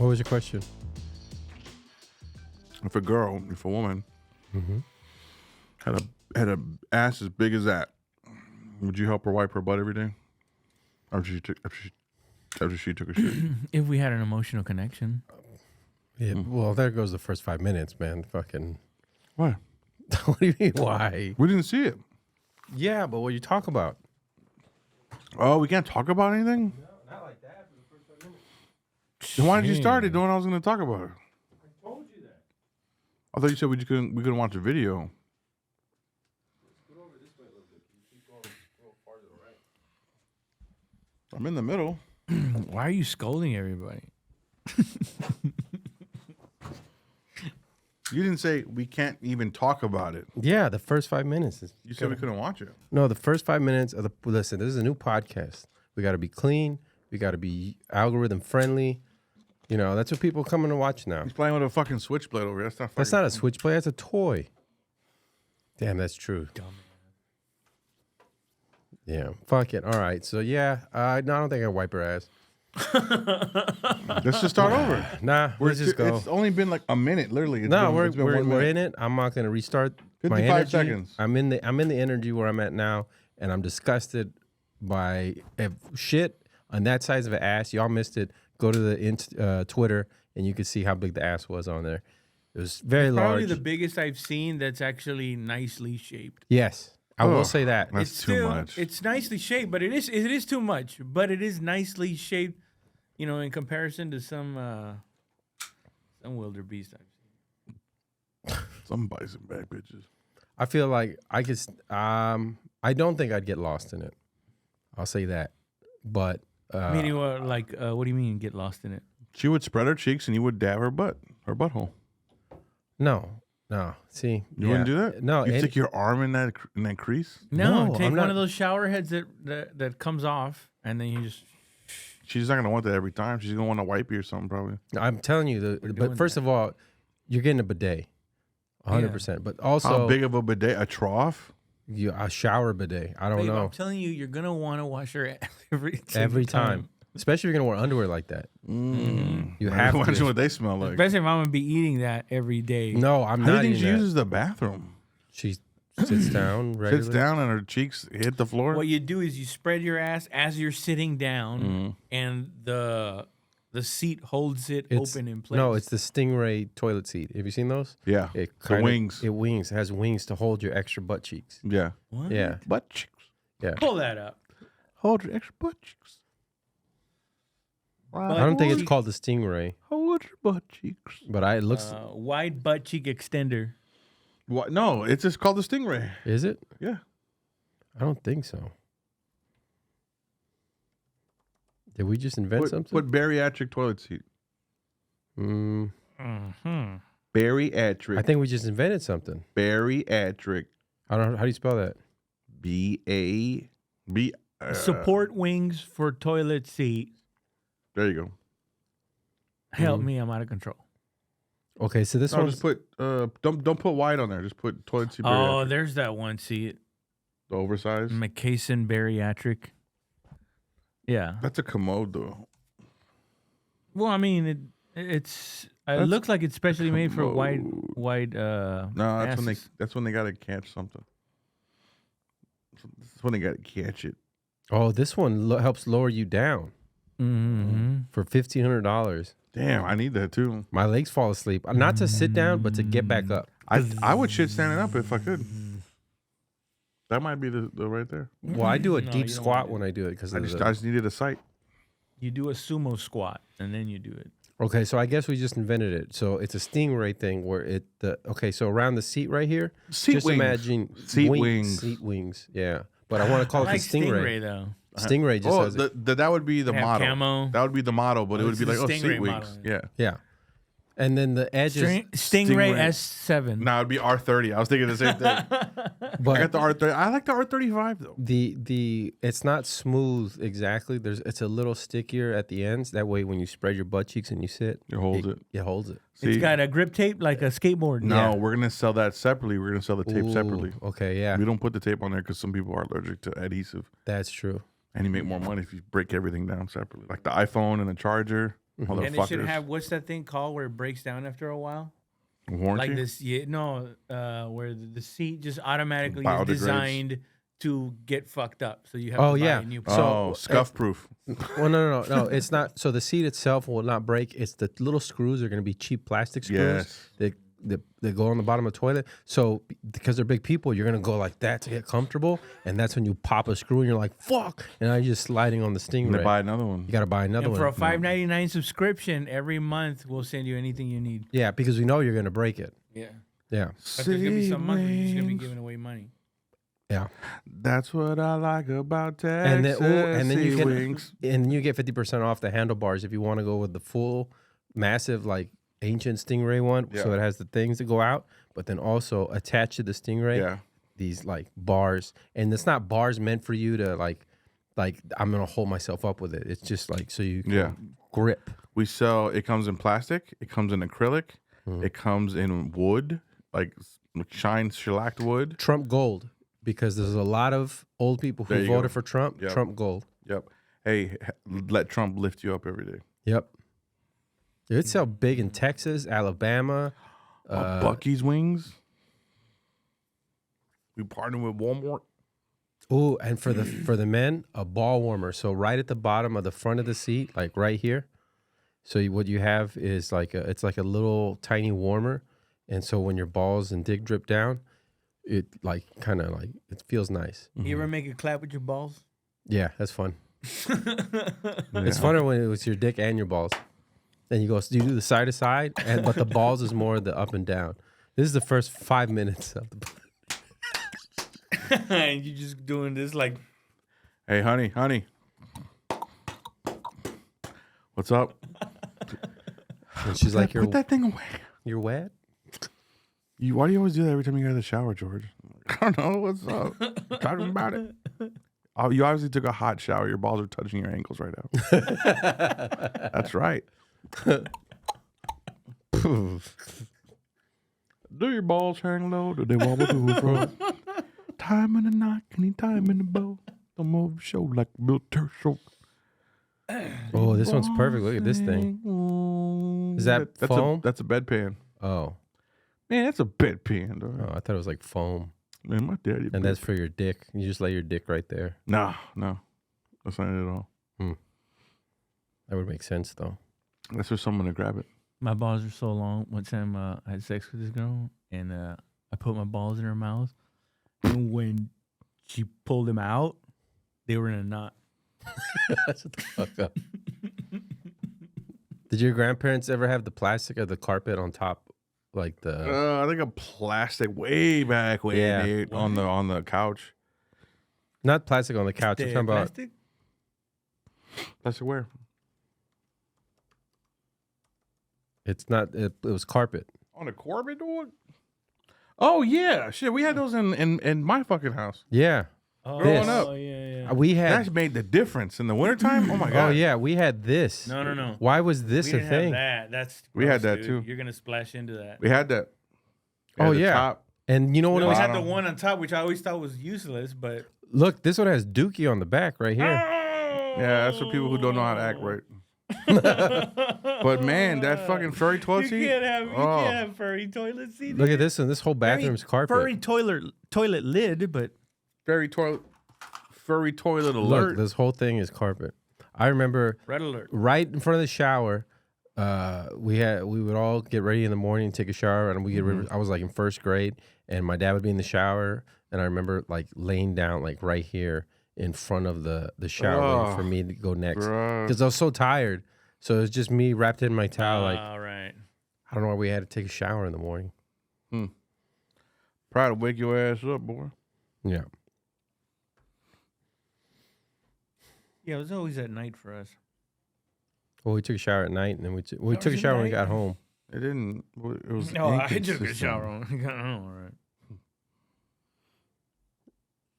What was your question? If a woman had a ass as big as that, would you help her wipe her butt every day? After she took a shit? If we had an emotional connection. Yeah. Well, there goes the first 5 minutes, man. Fucking. Why? What do you mean? Why? We didn't see it. Yeah, but what you talk about? Oh, we can't talk about anything? No, not like that. For the first 5 minutes. Then why did you start it knowing I was going to talk about it? I told you that. I thought you said we couldn't watch the video. Scoot over this way a little bit. Can you keep going a little farther, right? I'm in the middle. Why are you scolding everybody? You didn't say we can't even talk about it. Yeah, the first 5 minutes. You said we couldn't watch it. No, the first 5 minutes of the. Listen, this is a new podcast. We got to be clean. We got to be algorithm friendly. You know, that's what people coming to watch now. He's playing with a fucking switchblade over here. That's not a switchblade. That's a toy. Damn, that's true. Dumb. Yeah, fuck it. All right. So yeah, no, I don't think I wipe her ass. Let's just start over. Nah, let's just go. It's only been like a minute, literally. We're in it. I'm not gonna restart my 55 energy. seconds. I'm in the energy where I'm at now, and I'm disgusted by shit on that size of an ass. Y'all missed it. Go to the Twitter, and you can see how big the ass was on there. It was very large. Probably the biggest I've seen that's actually nicely shaped. Yes, I will say that. That's too much. It's nicely shaped, but it is too much. But it is nicely shaped, you know, in comparison to some wildebeest I've seen. Some bison bad bitches. I feel like I could. I don't think I'd get lost in it. I'll say that. But meaning what? Like, what do you mean get lost in it? She would spread her cheeks and you would dab her butthole. no. See, You wouldn't do that? No, you stick your arm in that crease. No, No, take I'm one not- of those shower heads that comes off, and then you just. She's not gonna want that every time. She's gonna want to wipe you or something probably. I'm telling you, but first of all, you're getting a bidet, 100%. But also, How big of a bidet? A trough? a shower bidet. I don't Babe, know. I'm telling you, you're gonna want to wash your ass every Every single time, especially if you're gonna wear underwear like that. You have Imagine to. what they smell like. Especially if I'm gonna be eating that every day. No, I'm How do not. you think eating she that. uses the bathroom? She sits down regularly. Sits down and her cheeks hit the floor. What you do is you spread your ass as you're sitting down, and the seat holds it open in place. No, it's the Stingray toilet seat. Have you seen those? Yeah. It wings. It has wings to hold your extra butt cheeks. Yeah. What? Yeah, Butt cheeks. yeah. Pull that up. Hold your extra butt cheeks. I don't think it's called the Stingray, Hold your butt cheeks. but it looks. Wide butt cheek extender. What? No, it's just called the Stingray. Is it? Yeah. I don't think so. Did we just invent something? Put bariatric toilet seat. Mm, Bariatric. I think we just invented something. Bariatric. I don't know. How do you spell that? B-A-B. Support wings for toilet seat. There you go. Help me, I'm out of control. Okay, so this No, one. just put don't put wide on there. Just put toilet seat. Oh, Bariatric. there's that one seat. The oversized. McCason Bariatric. Yeah. That's a commode though. Well, I mean, it looks like it's specially made for wide. No, that's when they gotta catch something. That's when they gotta catch it. Oh, this one helps lower you down for $1,500. Damn, I need that too. My legs fall asleep. Not to sit down, but to get back up. I would shit standing up if I could. That might be the right there. Well, I do a No, deep you don't squat wanna when I do it because I just needed a sight. You do a sumo squat and then you do it. Okay, so I guess we just invented it. So it's a Stingray thing where so around the seat right here, Seat just wings. imagine Seat wings. Seat wings, yeah. But I want to call I it like the Stingray. though. Stingray just has it. That would be the Have model. camo. That would be the model, but it would it's be the like Stingray seat wings. model. Yeah. Yeah. And then the edges. Stingray Stingray. S7. No, it'd be R30. I was thinking the same thing. I But got the R30. I like the R35 though. the it's not smooth exactly. It's a little stickier at the ends. That way, when you spread your butt cheeks and you sit, It holds it. It holds it. See, It's got a grip tape like a skateboard. no, yeah. we're gonna sell that separately. We're gonna sell the tape Ooh, separately. Okay, yeah, We don't put the tape on there because some people are allergic to adhesive, that's true. and you make more money if you break everything down separately, like the iPhone and the charger. Motherfuckers. And it should have, what's that thing called where it breaks down after a while? Warranty? Like this, where the seat just automatically is Biodegrades. designed to get fucked up. So you have Oh, to buy yeah. a new So scuff proof. Well, no. It's not. So the seat itself will not break. It's the little screws are going to be cheap plastic screws that go on the bottom of the toilet. So because they're big people, you're going to go like that to get comfortable. And that's when you pop a screw and you're like, fuck. And now you're just sliding on the And they Stingray. buy another one. You got to buy another And one. for a $5.99 subscription every month, we'll send you anything you need. Yeah, because we know you're going to break it. Yeah. Yeah. But there's gonna be some month where you're just gonna be Wings. giving away money. Yeah. That's what I like about Texas. And then you get wings. and you get 50% off the handlebars if you want to go with the full massive like ancient Stingray one. So Yeah. it has the things that go out, but then also attached to the Stingray, Yeah. these like bars. And it's not bars meant for you to like I'm gonna hold myself up with it. It's just like so you can Yeah. grip. We sell, it comes in plastic, it comes in acrylic, it comes in wood, like shine shellacked wood. Trump Gold, because there's a lot of old people There who you voted go. for Trump. Yep. Trump Gold. Yep. Hey, let Trump lift you up every day. Yep. It sell big in Texas, Alabama. Bucky's wings. We partner with Walmart. Oh, and for the men, a ball warmer. So right at the bottom of the front of the seat, like right here. So what you have is it's like a little tiny warmer, and so when your balls and dick drip down, it like kind of like it feels nice. You ever make a clap with your balls? Yeah, that's fun. It's funner when it was your dick and your balls. Then you do the side to side, but the balls is more the up and down. This is the first 5 minutes of the. And you just doing this like, Hey, honey. What's up? And she's like, Put that thing away. you're wet. Why do you always do that every time you get out of the shower, George? I don't know. What's up? Talking about it. Oh, you obviously took a hot shower. Your balls are touching your ankles right now. That's right. Do your balls hang low? Do they wobble to and fro? Time in the knot, any time in the bow. Don't move show like Bill Turshel. Oh, this one's perfect. Look at this thing. Is that that's foam? That's a bedpan. Oh, Man, that's a bedpan, dog. I thought it was like foam. Man, my daddy. And that's for your dick. You just lay your dick right there. No. That's not it at all. That would make sense though. That's for someone to grab it. my balls are so long. One time I had sex with this girl, and I put my balls in her mouth, and when she pulled them out, they were in a knot. Shut the fuck up. Did your grandparents ever have the plastic or the carpet on top, like the? I think a plastic way back when, Yeah. dude, on the couch. Not plastic on the couch. I'm The talking about. plastic? Plastic where? It's not. It was carpet. On the Corbett door? Oh yeah, shit. We had those in my fucking house. Yeah, Oh, This. oh, yeah. we had. That made the difference in the wintertime. Oh my god. Oh yeah, we had this. No. Why was this We a didn't thing? have that. That's We had gross, that, dude. too. You're gonna splash into that. We had that. We Oh, had the yeah. top. And you know what? We It was, had the bottom. one on top, which I always thought was useless, but look, this one has Dookie on the back right here. Yeah, that's for people who don't know how to act right. But man, that fucking furry toilet you seat. can't have Oh. furry toilet seat. Look at this one. This whole bathroom's carpet. Furry toilet lid, but Furry toilet Look, alert. this whole thing is carpet. I remember red alert. right in front of the shower. We would all get ready in the morning, take a shower, and we get. I was like in first grade, and my dad would be in the shower, and I remember like laying down like right here in front of the shower waiting for me to go next Bruh. because I was so tired. So it was just me wrapped in my towel. Like All right. I don't know why we had to take a shower in the morning. Try to wake your ass up, boy. Yeah. Yeah, it was always at night for us. Well, we took a shower at night, and then we took a was at shower when we night? got home. It didn't. It was. No, I took a inconsistent. shower on. All right.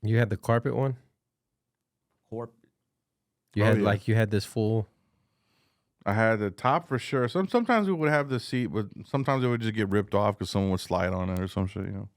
You had the carpet one. Corp. You Oh, had yeah. you had this full. I had the top for sure. Sometimes we would have the seat, but sometimes it would just get ripped off because someone would slide on it or some shit, you know.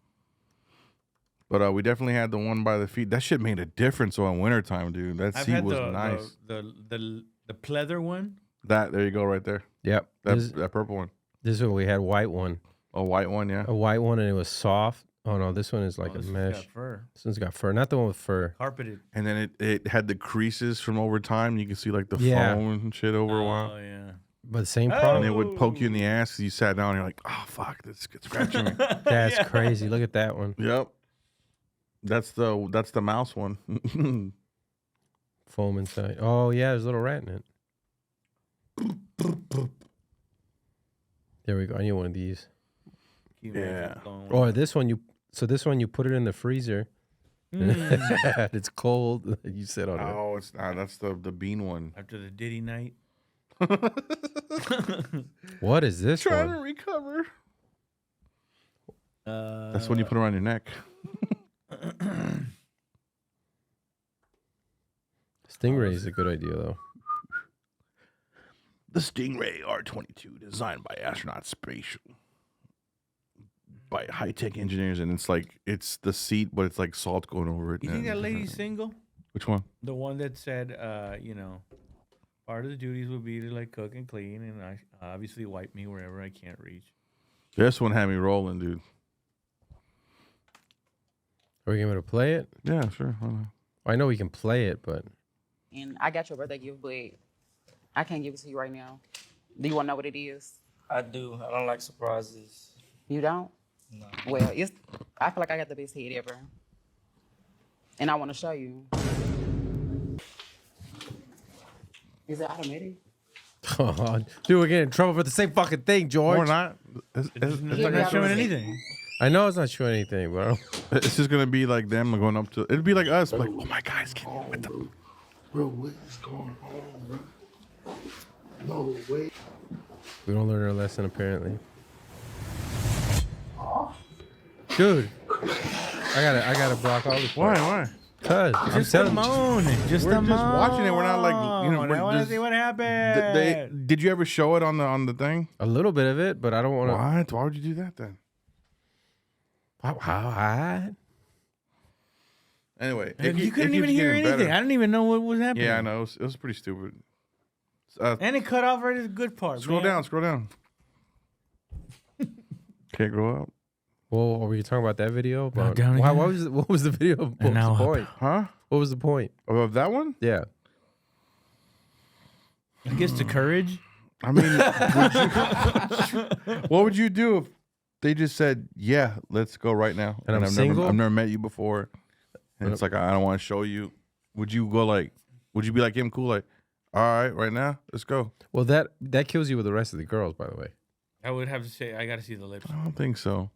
But we definitely had the one by the feet. That shit made a difference on wintertime, dude. That I've seat had was nice. the pleather one. There you go, right there. Yep. That purple one. This one we had white one. A white one, yeah. A white one, and it was soft. Oh no, this one is like a this mesh. Got fur. This one's got fur, not the one with fur. Carpeted. And then it had the creases from over time. You can see like the Yeah. foam and shit over a while. Oh yeah. But same And problem. it would poke you in the ass as you sat down. And you're like, oh fuck, this gets scratching me. That's Yeah. crazy. Look at that one. Yep. That's the mouse one. Foam inside. Oh yeah, there's a little rat in it. There we go. I need one of these. Can you imagine Yeah. blowing one Or up? this one this one you put it in the freezer. It's cold. You sit on it. Oh, it's not. That's the bean one. After the Diddy night. What is this Trying to one? recover. That's That's when you put it around your neck. Stingray is a good idea though. The Stingray R22, designed by Astronaut Spatial, by high-tech engineers, and it's the seat, but it's like salt going over it. You think that lady's single? Which one? The one that said, part of the duties would be to like cook and clean, and I obviously wipe me wherever I can't reach. This one had me rolling, dude. Are we going to play it? Yeah, sure. Why not? I know we can play it, but And I got your birthday gift, but I can't give it to you right now. Do you want to know what it is? I do. I don't like surprises. You don't? No. Well, I feel like I got the best head ever. And I want to show you. Is it automatic? dude, we're getting in trouble for the same fucking thing, George. Or not. It's Yeah, not showing yeah. anything. I know it's not showing anything, but it's just gonna be like them going up to. It'd be like us, like, oh my guys, can you what the? Bro, what is going on, bro? No way. we don't learn our lesson apparently. Dude, I gotta block all this. Why? Cause I'm Just a telling you. moan. Just We're a just moan. watching it. We're not like, I want to just- see what happened. Did you ever show it on the thing? A little bit of it, but I don't want to. What? Why would you do that then? How? Anyway, You couldn't even hear anything. I didn't even know what was happening. Yeah, I know. It was pretty stupid. And it cut off right at the good part. Scroll man. down. Can't grow up. Well, were you talking about that video? About, down why, again. what was the video? What was now the up. point? Huh? What was the point? Of that one? Yeah. I guess the courage. I mean, what would you do if they just said, "Yeah, let's go right now"? And I'm I've single? I've never met you before, and it's like I don't want to show you. Would you go like? Would you be like him? Cool, like, all right, right now, let's go. Well, that kills you with the rest of the girls, by the way. I would have to say I got to see the lips. I don't think so.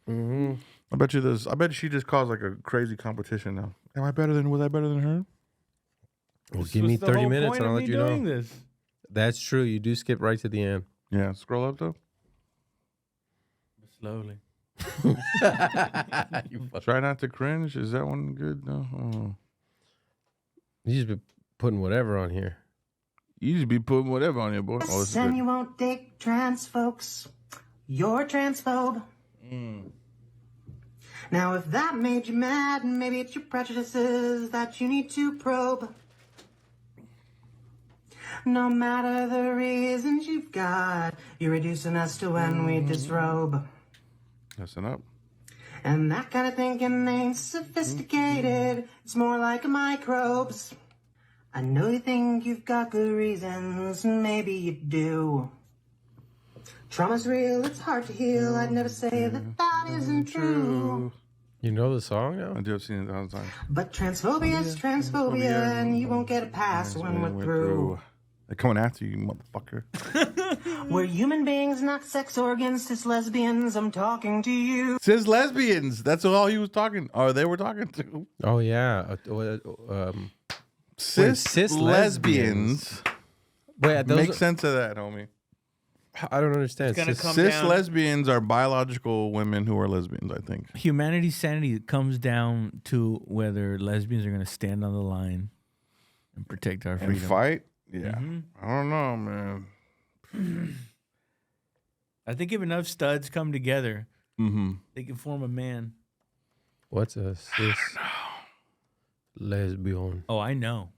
Mm-hmm. I bet you this. I bet she just caused like a crazy competition now. Was I better than her? Well, This give was me the 30 whole minutes point and I'll of let me you know. doing This. That's true. You do skip right to the end. Yeah. Scroll up though. Slowly. Try not to cringe. Is that one good? No. Oh. You just be putting whatever on here. You just be putting whatever on your boy. Oh, this is And good. you won't date trans folks. You're transphobe. Now, if that made you mad, maybe it's your prejudices that you need to probe. No matter the reasons you've got, you're reducing us to when we disrobe. Listen up. And that kind of thinking ain't sophisticated. It's more like microbes. I know you think you've got good reasons, maybe you do. Trauma's real, it's hard to heal. I'd never say that isn't true. You know the song I now? do have seen it 1,000 times. But transphobia is transphobia, and you won't get a pass when we're through. They're coming after you, motherfucker. We're human beings, not sex organs. Cis lesbians, I'm talking to you. Cis lesbians. That's all he was talking. Or they were talking to. Oh, yeah. Cis lesbians. Wait, those Make sense of that, homie. I don't understand. It's gonna Cis- come Cis down. lesbians are biological women who are lesbians, I think. Humanity's sanity comes down to whether lesbians are going to stand on the line and protect our And freedom. fight? Yeah. Mhm. I don't know, man. I think if enough studs come together, Mm-hmm. they can form a man. What's a cis lesbian? Oh, I know.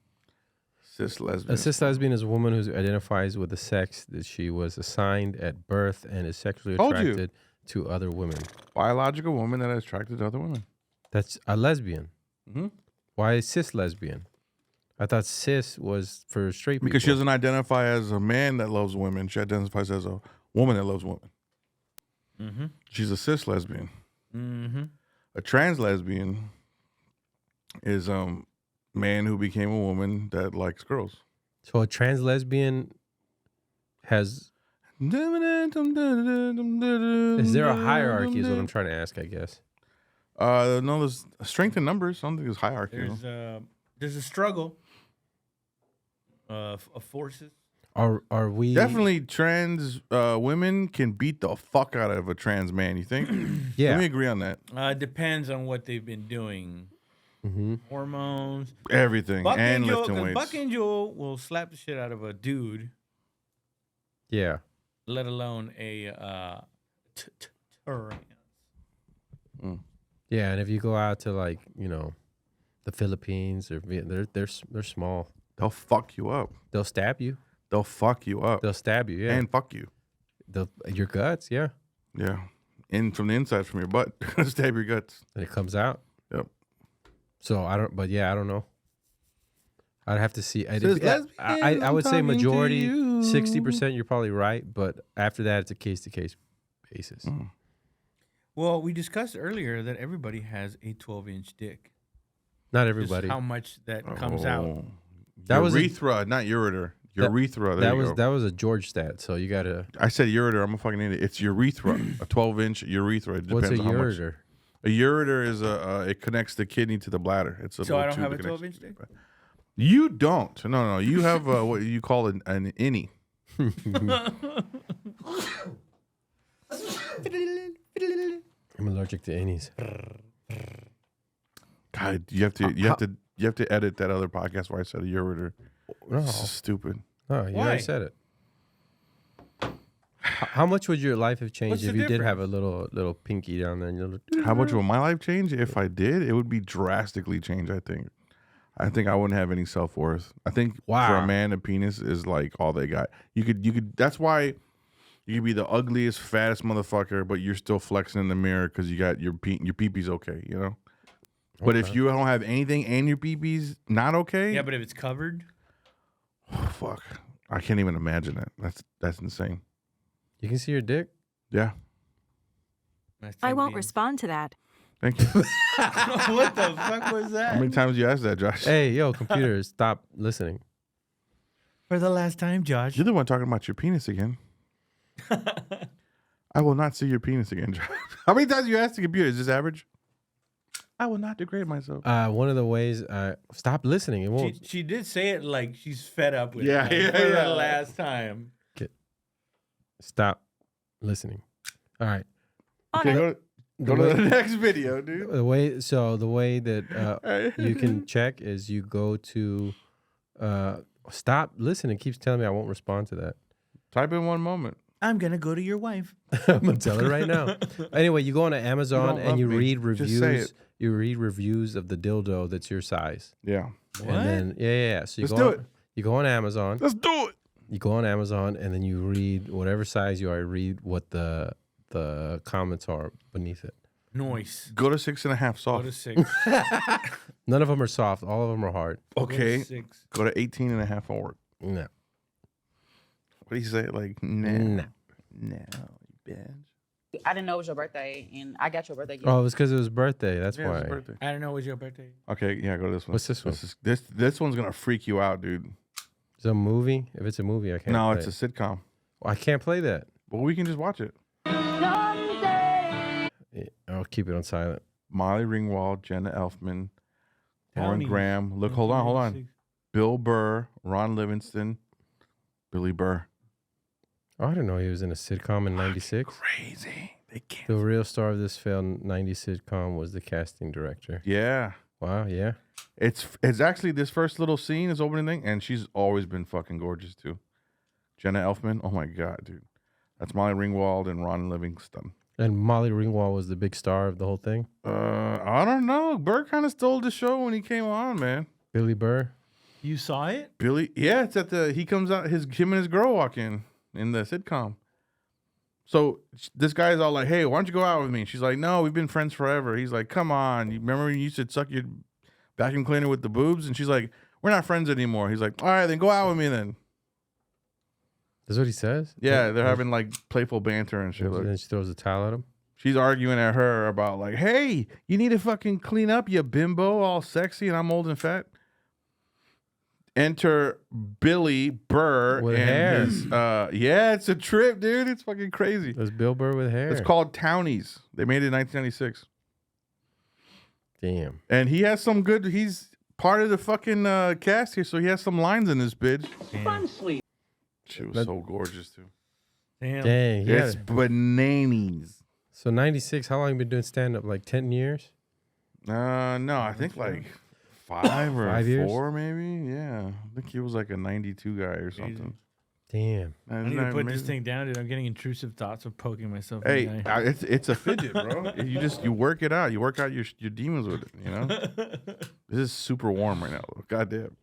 Cis lesbian. A cis lesbian is a woman who identifies with the sex that she was assigned at birth and is sexually Told you. attracted to other women. Biological woman that is attracted to other women. That's a lesbian. Mm-hmm. Why is cis lesbian? I thought cis was for straight people. Because she doesn't identify as a man that loves women. She identifies as a woman that loves women. Mm-hmm. She's a cis lesbian. Mm-hmm. A trans lesbian is man who became a woman that likes girls. So a trans lesbian has. Is there a hierarchy? Is what I'm trying to ask. I guess. No, there's strength in numbers. I don't think there's hierarchy. There's a struggle of forces. Are we Definitely trans women can beat the fuck out of a trans man. You think? Yeah. Let me agree on that. Depends on what they've been doing. Mm-hmm. Hormones. Everything Buck and Angel, lifting 'cause weights. Buck Angel will slap the shit out of a dude, Yeah. let alone a trans. Yeah, and if you go out to like the Philippines or they're small. They'll fuck you up. They'll stab you. They'll fuck you up. They'll stab you. Yeah. And fuck you. Your guts. Yeah. Yeah. In from the inside, from your butt. Stab your guts. And it comes out. Yep. So I don't. But yeah, I don't know. I'd have to see. Says lesbian, I would say I'm talking to majority, you. 60%. You're probably right, but after that, it's a case to case basis. Well, we discussed earlier that everybody has a 12-inch dick. Not Just everybody. how much that comes out. Oh. That was a- urethra, not ureter. Urethra. There That you was go. that was a George stat. So you gotta. I said ureter. I'm a fucking idiot. It's urethra. A 12-inch urethra. It What's a depends on how much. ureter? A ureter is it connects the kidney to the bladder. It's a So I little don't have tube a that connects 12-inch dick? You don't. No. You have what you call an innie. I'm allergic to innies. God, you have to edit that other podcast where I said a ureter. No, This is stupid. no, you Why? already said it. How much would your life have changed What's if the you did have difference? a little pinky down there? And your little, How much will my life change? If I did, it would be drastically changed, I think. I think I wouldn't have any self-worth. I think for Wow. a man, a penis is like all they got. You could that's why you could be the ugliest, fattest motherfucker, but you're still flexing in the mirror because you got your pee-pee's okay, you know? But if you don't have anything and your pee-pee's not okay, Yeah, but if it's covered, fuck. I can't even imagine it. That's insane. you can see your dick. Yeah. that's I like won't being- respond to that. Thank you. What the fuck was that? How many times you asked that, Josh? Hey, yo, computer, stop listening. For the last time, Josh. You're the one talking about your penis again. I will not see your penis again, Josh. How many times you asked the computer? Is this average? I will not degrade myself. One of the ways, stop listening. It won't. She did say it like she's fed up with Yeah, it. yeah, For yeah. the last time. Stop listening. All right. Okay, go to the next video, dude. The way that you can check is you go to stop listening. It keeps telling me I won't respond to that. Type in one moment. I'm going to go to your wife. I'm gonna tell her right now. Anyway, you go on to Amazon don't and love you me. read Just say reviews. it. You read reviews of the dildo that's your size. Yeah. And then yeah. So you Let's go do on, it. You go on Amazon. Let's do it. You go on Amazon and then you read whatever size you are. Read what the comments are beneath it. Noise. Go to 6.5 Go to soft. 6. None of them are soft. All of them are hard. Okay. Go to 6. Go to 18.5 forward. No. What do you say? Like, No. no, you bitch. I didn't know it was your birthday, and I got your birthday gift. Oh, it was because it was birthday. That's Yeah, why. it's his birthday. I don't know. It was your birthday. Okay, yeah, go to this one. What's this one? This one's gonna freak you out, dude. It's a movie. If it's a movie, I can't. No, play it's a sitcom. I can't play that. Well, we can just watch it. I'll keep it on silent. Molly Ringwald, Jenna Elfman, Lauren Townies. Graham. Look, hold on. Bill Burr, Ron Livingston, Billy Burr. Oh, I didn't know he was in a sitcom in '96. Crazy. They can't. The real star of this failed '90s sitcom was the casting director. Yeah. Wow. Yeah. It's actually this first little scene, this opening thing, and she's always been fucking gorgeous too. Jenna Elfman. Oh my god, dude. That's Molly Ringwald and Ron Livingston. And Molly Ringwald was the big star of the whole thing. I don't know. Burr kind of stole the show when he came on, man. Billy Burr. You saw it? Billy, yeah, it's at the. He comes out. Him and his girl walk in the sitcom. So this guy's all like, "Hey, why don't you go out with me?" She's like, "No, we've been friends forever." He's like, "Come on, you remember when you used to suck your vacuum cleaner with the boobs?" And she's like, "We're not friends anymore." He's like, "All right, then go out with me then." That's what he says? Yeah, they're having like playful banter and shit. And Like, then she throws a towel at him. she's arguing at her about like, "Hey, you need to fucking clean up, you bimbo, all sexy, and I'm old and fat." Enter Billy Burr With and hair. his yeah, it's a trip, dude. It's fucking crazy. There's Bill Burr with hair. It's called Townies. They made it in 1996. Damn. And he has some good. He's part of the fucking cast here, so he has some lines in this bitch. She was so gorgeous too. Damn. Dang. Yeah. It's bananas. So 96, how long you been doing stand up? Like 10 years? No, I think like 5 or 5 years? 4 maybe. Yeah, I think he was like a 92 guy or something. Damn. I need to put this thing down, dude. I'm getting intrusive thoughts of poking myself in Hey, the eye. it's a fidget, bro. You work it out. You work out your demons with it. You know. This is super warm right now. Goddamn.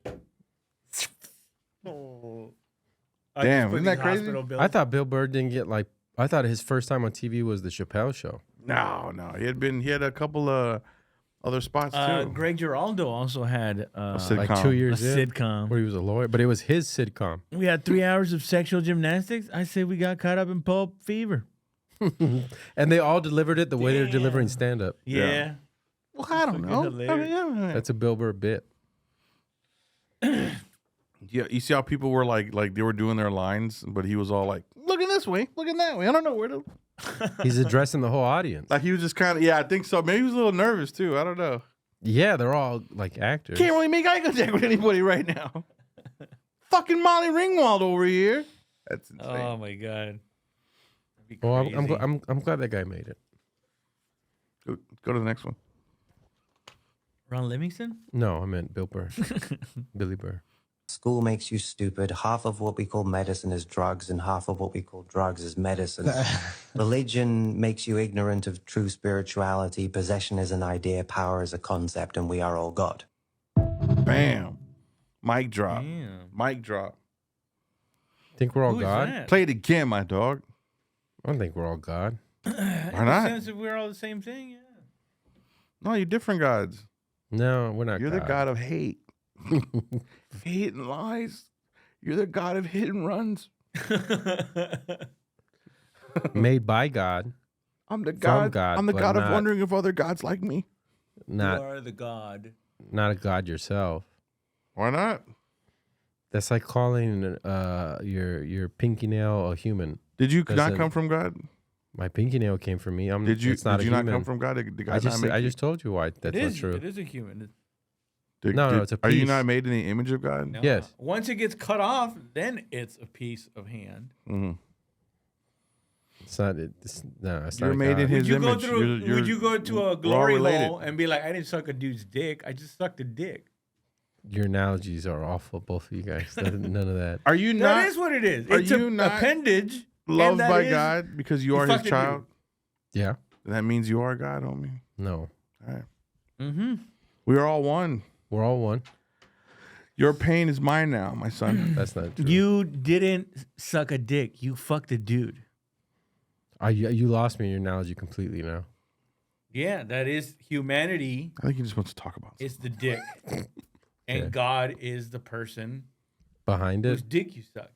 I Damn, just put isn't that these crazy? hospital bills- I thought Bill Burr didn't get like, I thought his first time on TV was the Chappelle Show. No. He had a couple of other spots too. Greg Giraldo also had sitcom. Like 2 a years in. sitcom. Where he was a lawyer, but it was his sitcom. We had 3 hours of sexual gymnastics. I say we got caught up in Pulp Fever. And they all delivered it the way they're delivering stand up. Yeah. Well, I don't know. hilarious. That's a Bill Burr bit. Yeah, you see how people were like they were doing their lines, but he was all like, looking this way, looking that way. I don't know where to. He's addressing the whole audience. Like he was just kind of, yeah, I think so. Maybe he was a little nervous too. I don't know. Yeah, they're all like actors. Can't really make eye contact with anybody right now. Fucking Molly Ringwald over here. That's insane. Oh my god. That'd be Well, crazy. I'm glad that guy made it. Go to the next one. Ron Livingston? No, I meant Bill Burr. Billy Burr. School makes you stupid. Half of what we call medicine is drugs, and half of what we call drugs is medicine. Religion makes you ignorant of true spirituality. Possession is an idea, power is a concept, and we are all God. Bam. Mic drop. Damn. Mic drop. Think we're all Who is God? that? Play it again, my dog. I don't think we're all God. In Why the not? sense that we're all the same thing, yeah. No, you're different gods. No, we're not You're God. the god of hate. Hate and lies. You're the god of hit and runs. Made by God, I'm the From god. God, I'm the but god of not- wondering if other gods like me. not You are the god. not a God yourself. Why not? That's like calling your pinky nail a human. Did you not Doesn't- come from God? My pinky nail came from me. Did you? It's not Did a you human. not come from God? Did God I just not make you? told you why that's not true. It is a human. No, it's a Are you piece. not made in the image of God? No. Yes. Once it gets cut off, then it's a piece of hand. Mm-hmm. It's not. It's, no, it's You're not. made God. in His Would you go image. through? You're- would you go to we're a all glory related. hole and be like, "I didn't suck a dude's dick. I just sucked a dick." Your analogies are awful, both of you guys. None of that. Are you That not is what it is. are It's you an not appendage loved and that by is- God because you you are His fucked a child? Yeah. That means you are God, homie. No. All right. Mm-hmm. We are all one. We're all one. Your pain is mine now, my son. That's not true. You didn't suck a dick. You fucked a dude. You lost me in your analogy completely now. Yeah, that is humanity. I think he just wants to talk about Is the dick, and Okay. God is the person Behind whose it, dick you suck.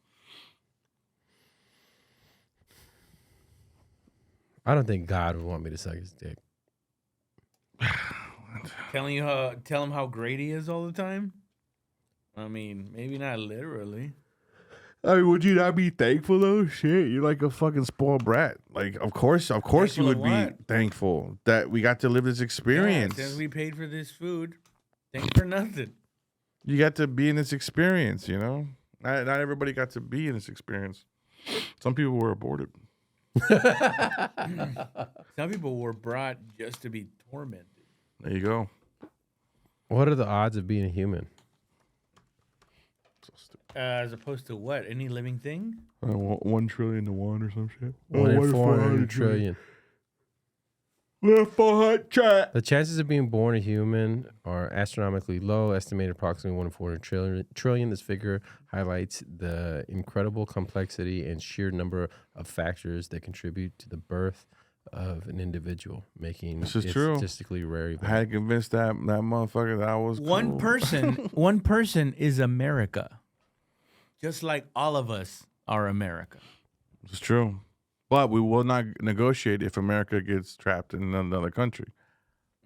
I don't think God would want me to suck his dick. Tell him how great he is all the time. I mean, maybe not literally. I mean, would you not be thankful though? Shit, you're like a fucking spoiled brat. Like, of course you Thankful would of be what? thankful that we got to live this experience. Yeah, since we paid for this food, thanks for nothing. You got to be in this experience, you know? Not everybody got to be in this experience. Some people were aborted. Some people were brought just to be tormented. There you go. What are the odds of being a human? So stupid. As opposed to what? Any living thing? 1 trillion to 1 or some shit. 1 in 400 trillion. The chances of being born a human are astronomically low, estimated approximately 1 in 400 trillion. This figure highlights the incredible complexity and sheer number of factors that contribute to the birth of an individual, making This is it true. statistically rare. I had to convince that motherfucker that I was One cool. one person is America. Just like all of us are America. It's true. But we will not negotiate if America gets trapped in another country.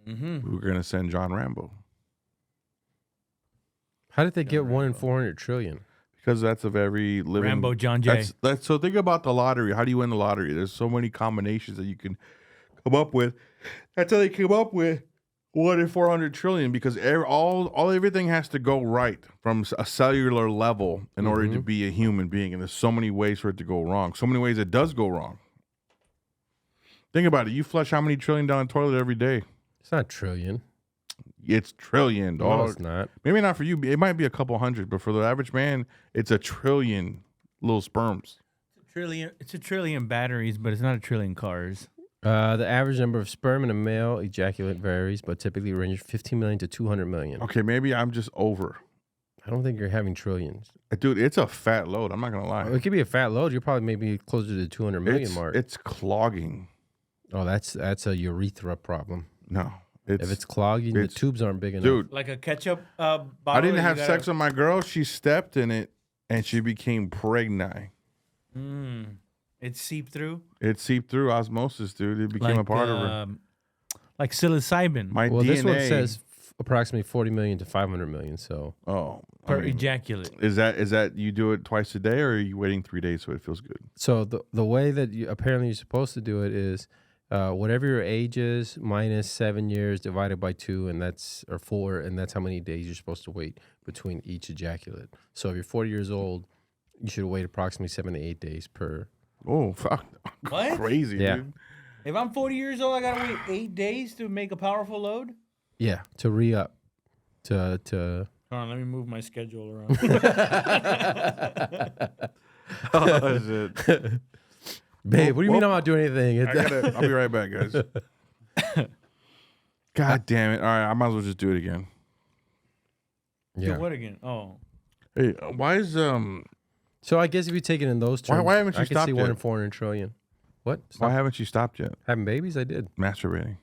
Mm-hmm. We're going to send John Rambo. How did they get 1 in 400 trillion? Because that's of every living... Rambo John Jay. That's so think about the lottery. How do you win the lottery? There's so many combinations that you can come up with. That's how they came up with 1 in 400 trillion, because everything has to go right from a cellular level in order to be a human being. And there's so many ways for it to go wrong. So many ways it does go wrong. Think about it. You flush how many trillion down the toilet every day? It's not trillion. It's trillion, dog. No, it's not. Maybe not for you. It might be a couple hundred, but for the average man, it's a trillion little sperms. It's a trillion batteries, but it's not a trillion cars. The average number of sperm in a male ejaculate varies, but typically ranges 15 million to 200 million. Okay, maybe I'm just over. I don't think you're having trillions. Dude, it's a fat load. I'm not going to lie. It could be a fat load. You're probably maybe closer to the 200 million mark. It's clogging. Oh, that's a urethra problem. No. If it's clogging, the tubes aren't big enough. Dude, Like a ketchup bottle. I didn't have sex with my girl. She stepped in it, and she became pregnant. It seeped through. It seeped through osmosis, dude. It became a part of her. Like psilocybin My Well, DNA. this one says approximately 40 million to 500 million. So, per ejaculate. Is that you do it twice a day, or are you waiting 3 days so it feels good? so the way that apparently you're supposed to do it is whatever your age is minus 7 years divided by 2, and or 4, and that's how many days you're supposed to wait between each ejaculate. So if you're 40 years old, you should wait approximately 7 to 8 days per. Oh, fuck. What? Crazy, Yeah. dude. If I'm 40 years old, I gotta wait 8 days to make a powerful load? Yeah, to re-up. To Hold on, let me move my schedule around. Oh, shit. Babe, what do you mean I'm not doing anything? I'll be right back, guys. God damn it. All right, I might as well just do it again. Yeah. What again? Oh. Hey, why is So I guess if you take it in those terms, Why haven't you I can stopped see yet? 1 in 400 trillion. What? why haven't you stopped yet? Having babies? I did. Masturbating.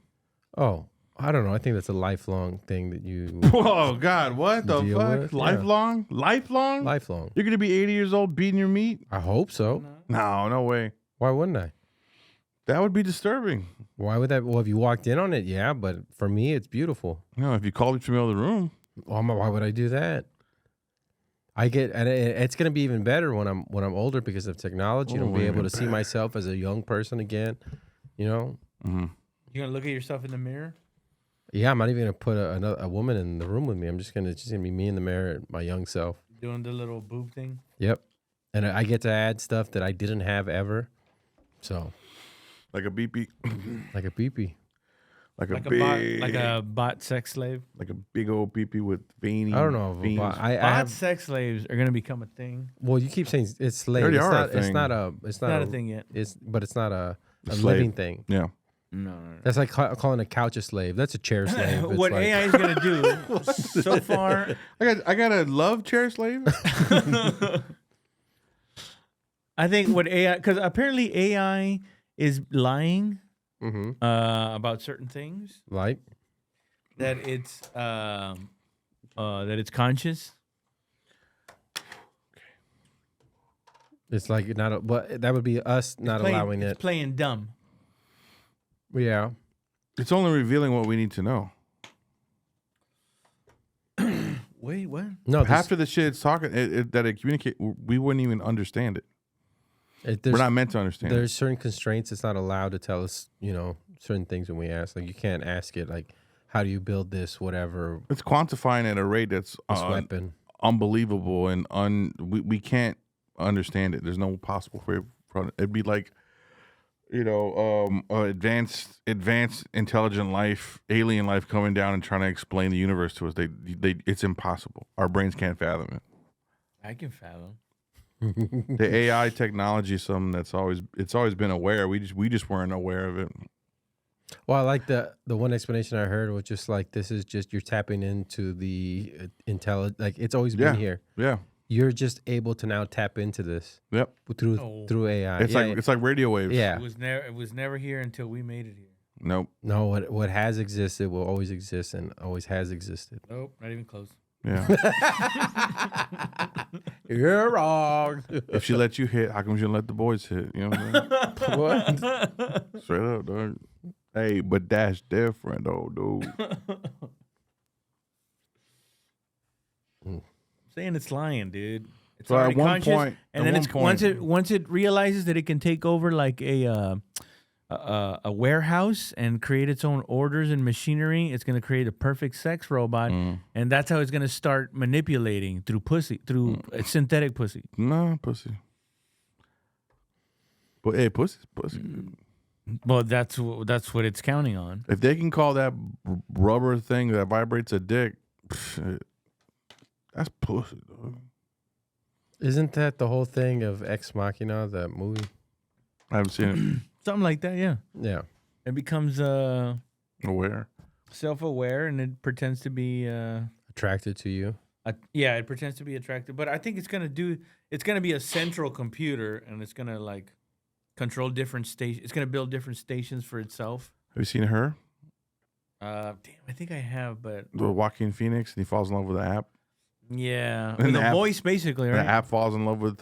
Oh, I don't know. I think that's a lifelong thing that you Whoa, God, what the Deal fuck? with, yeah. Lifelong? Lifelong? lifelong. You're gonna be 80 years old beating your meat? I hope so. No, no way. Why wouldn't I? That would be disturbing. Why would that? Well, if you walked in on it, yeah. But for me, it's beautiful. No, if you called me from the other room. Why would I do that? And it's gonna be even better when I'm older because of technology. I'll be able to see myself as a young person again. You know. Mm-hmm. You gonna look at yourself in the mirror? Yeah, I'm not even gonna put a woman in the room with me. It's just gonna be me in the mirror, my young self. Doing the little boob thing? Yep. And I get to add stuff that I didn't have ever. So Like a beepy. like a peepee. Like Like a bot sex slave? like a big old peepee with veiny. I don't know. veins. I Bot have. sex slaves are gonna become a thing. Well, you keep saying it's slave. already It's are a not. It's thing. not a. It's It's not, not a thing yet. But it's not a Slave. living thing. Yeah. No. That's like calling a couch a slave. That's a chair slave. It's What like, AI is gonna do so far? I got a love chair slave. I think what AI, because apparently AI is lying Mhm. about certain things. Like That it's conscious. it's like not. But that would be us not allowing It's it. playing dumb. Yeah. It's only revealing what we need to know. Wait, what? No. Half of the shit it's talking that it communicate, we wouldn't even understand it. We're not meant to understand. There's certain constraints. It's not allowed to tell us. Certain things when we ask. Like you can't ask it. Like, how do you build this? Whatever. It's quantifying at a rate that's This weapon. unbelievable, and we can't understand it. There's no possible way. It'd be like, advanced intelligent life, alien life coming down and trying to explain the universe to us. It's impossible. Our brains can't fathom it. I can fathom. The AI technology is something that's always been aware. We just weren't aware of it. Well, I like the one explanation I heard was just like this is just you're tapping into the intelligence. Like it's always been here. Yeah. You're just able to now tap into this Yep. through AI. It's like radio waves. Yeah. It was never here until we made it here. Nope. No, what has existed will always exist and always has existed. Nope, not even close. Yeah. You're wrong. If she let you hit, how come she didn't let the boys hit? You know what I'm What? saying? Straight up, dog. Hey, but that's different, though, dude. Saying it's lying, dude. It's So at already one conscious, point- and at then one it's once it realizes that it can take over like a warehouse and create its own orders and machinery, it's gonna create a perfect sex robot, and that's how it's gonna start manipulating through pussy, through synthetic pussy. Nah, pussy. But hey, pussy's pussy. Well, that's what it's counting on. If they can call that rubber thing that vibrates a dick, that's pussy, dog. Isn't that the whole thing of Ex Machina, that movie? I haven't seen it. Something like that, yeah. Yeah. It becomes Aware. self-aware, and it pretends to be Attracted to you. yeah, it pretends to be attractive. But I think it's gonna be a central computer, and it's gonna like control different stations. It's gonna build different stations for itself. Have you seen her? Damn, I think I have, but The Joaquin Phoenix, and he falls in love with the app. yeah, And with the a app- voice basically, The right? app falls in love with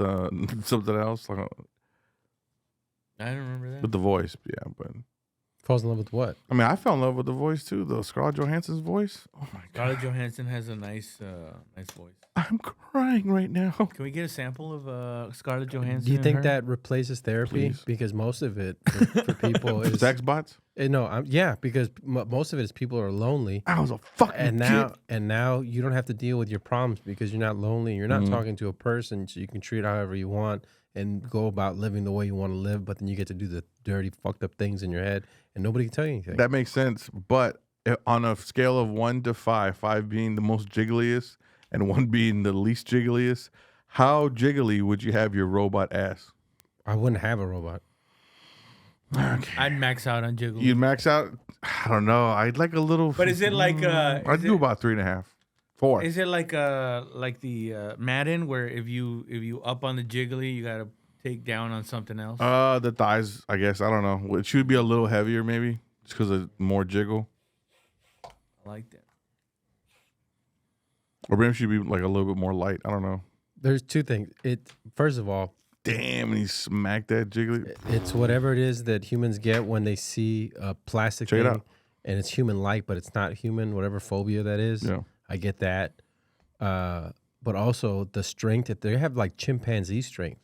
something else, like I don't remember that. with the voice. Yeah, but Falls in love with what? I mean, I fell in love with the voice too. The Scarlett Johansson's voice. Oh my god, Scarlett Johansson has a nice voice. I'm crying right now. Can we get a sample of Scarlett Johansson? Do you and think her? that replaces therapy? Please. Because most of it for people is Sex bots. no, yeah, because most of it is people are lonely, I was a fucking and now you don't have to deal with your problems because you're not lonely. You're not talking to a person, so you can treat it however you want and go about living the way you want to live. But then you get to do the dirty, fucked up things in your head, and nobody can tell you anything. That makes sense, but on a scale of 1 to 5, 5 being the most jiggliest and 1 being the least jiggliest, how jiggly would you have your robot ass? I wouldn't have a robot. Okay. I'd max out on jiggle. You'd max out. I don't know. I'd like a little. But is it like I'd do about 3.5, 4. Is it like the Madden where if you up on the jiggly, you gotta take down on something else? The thighs, I guess. I don't know. Well, it should be a little heavier, maybe, just because of more jiggle. I like that. Or maybe it should be like a little bit more light. I don't know. There's two things. First of all, Damn, and he smacked that jiggly. it's whatever it is that humans get when they see a plastic Check it thing, out. and it's human-like, but it's not human. Whatever phobia that is, Yeah. I get that. But also the strength. If they have like chimpanzee strength,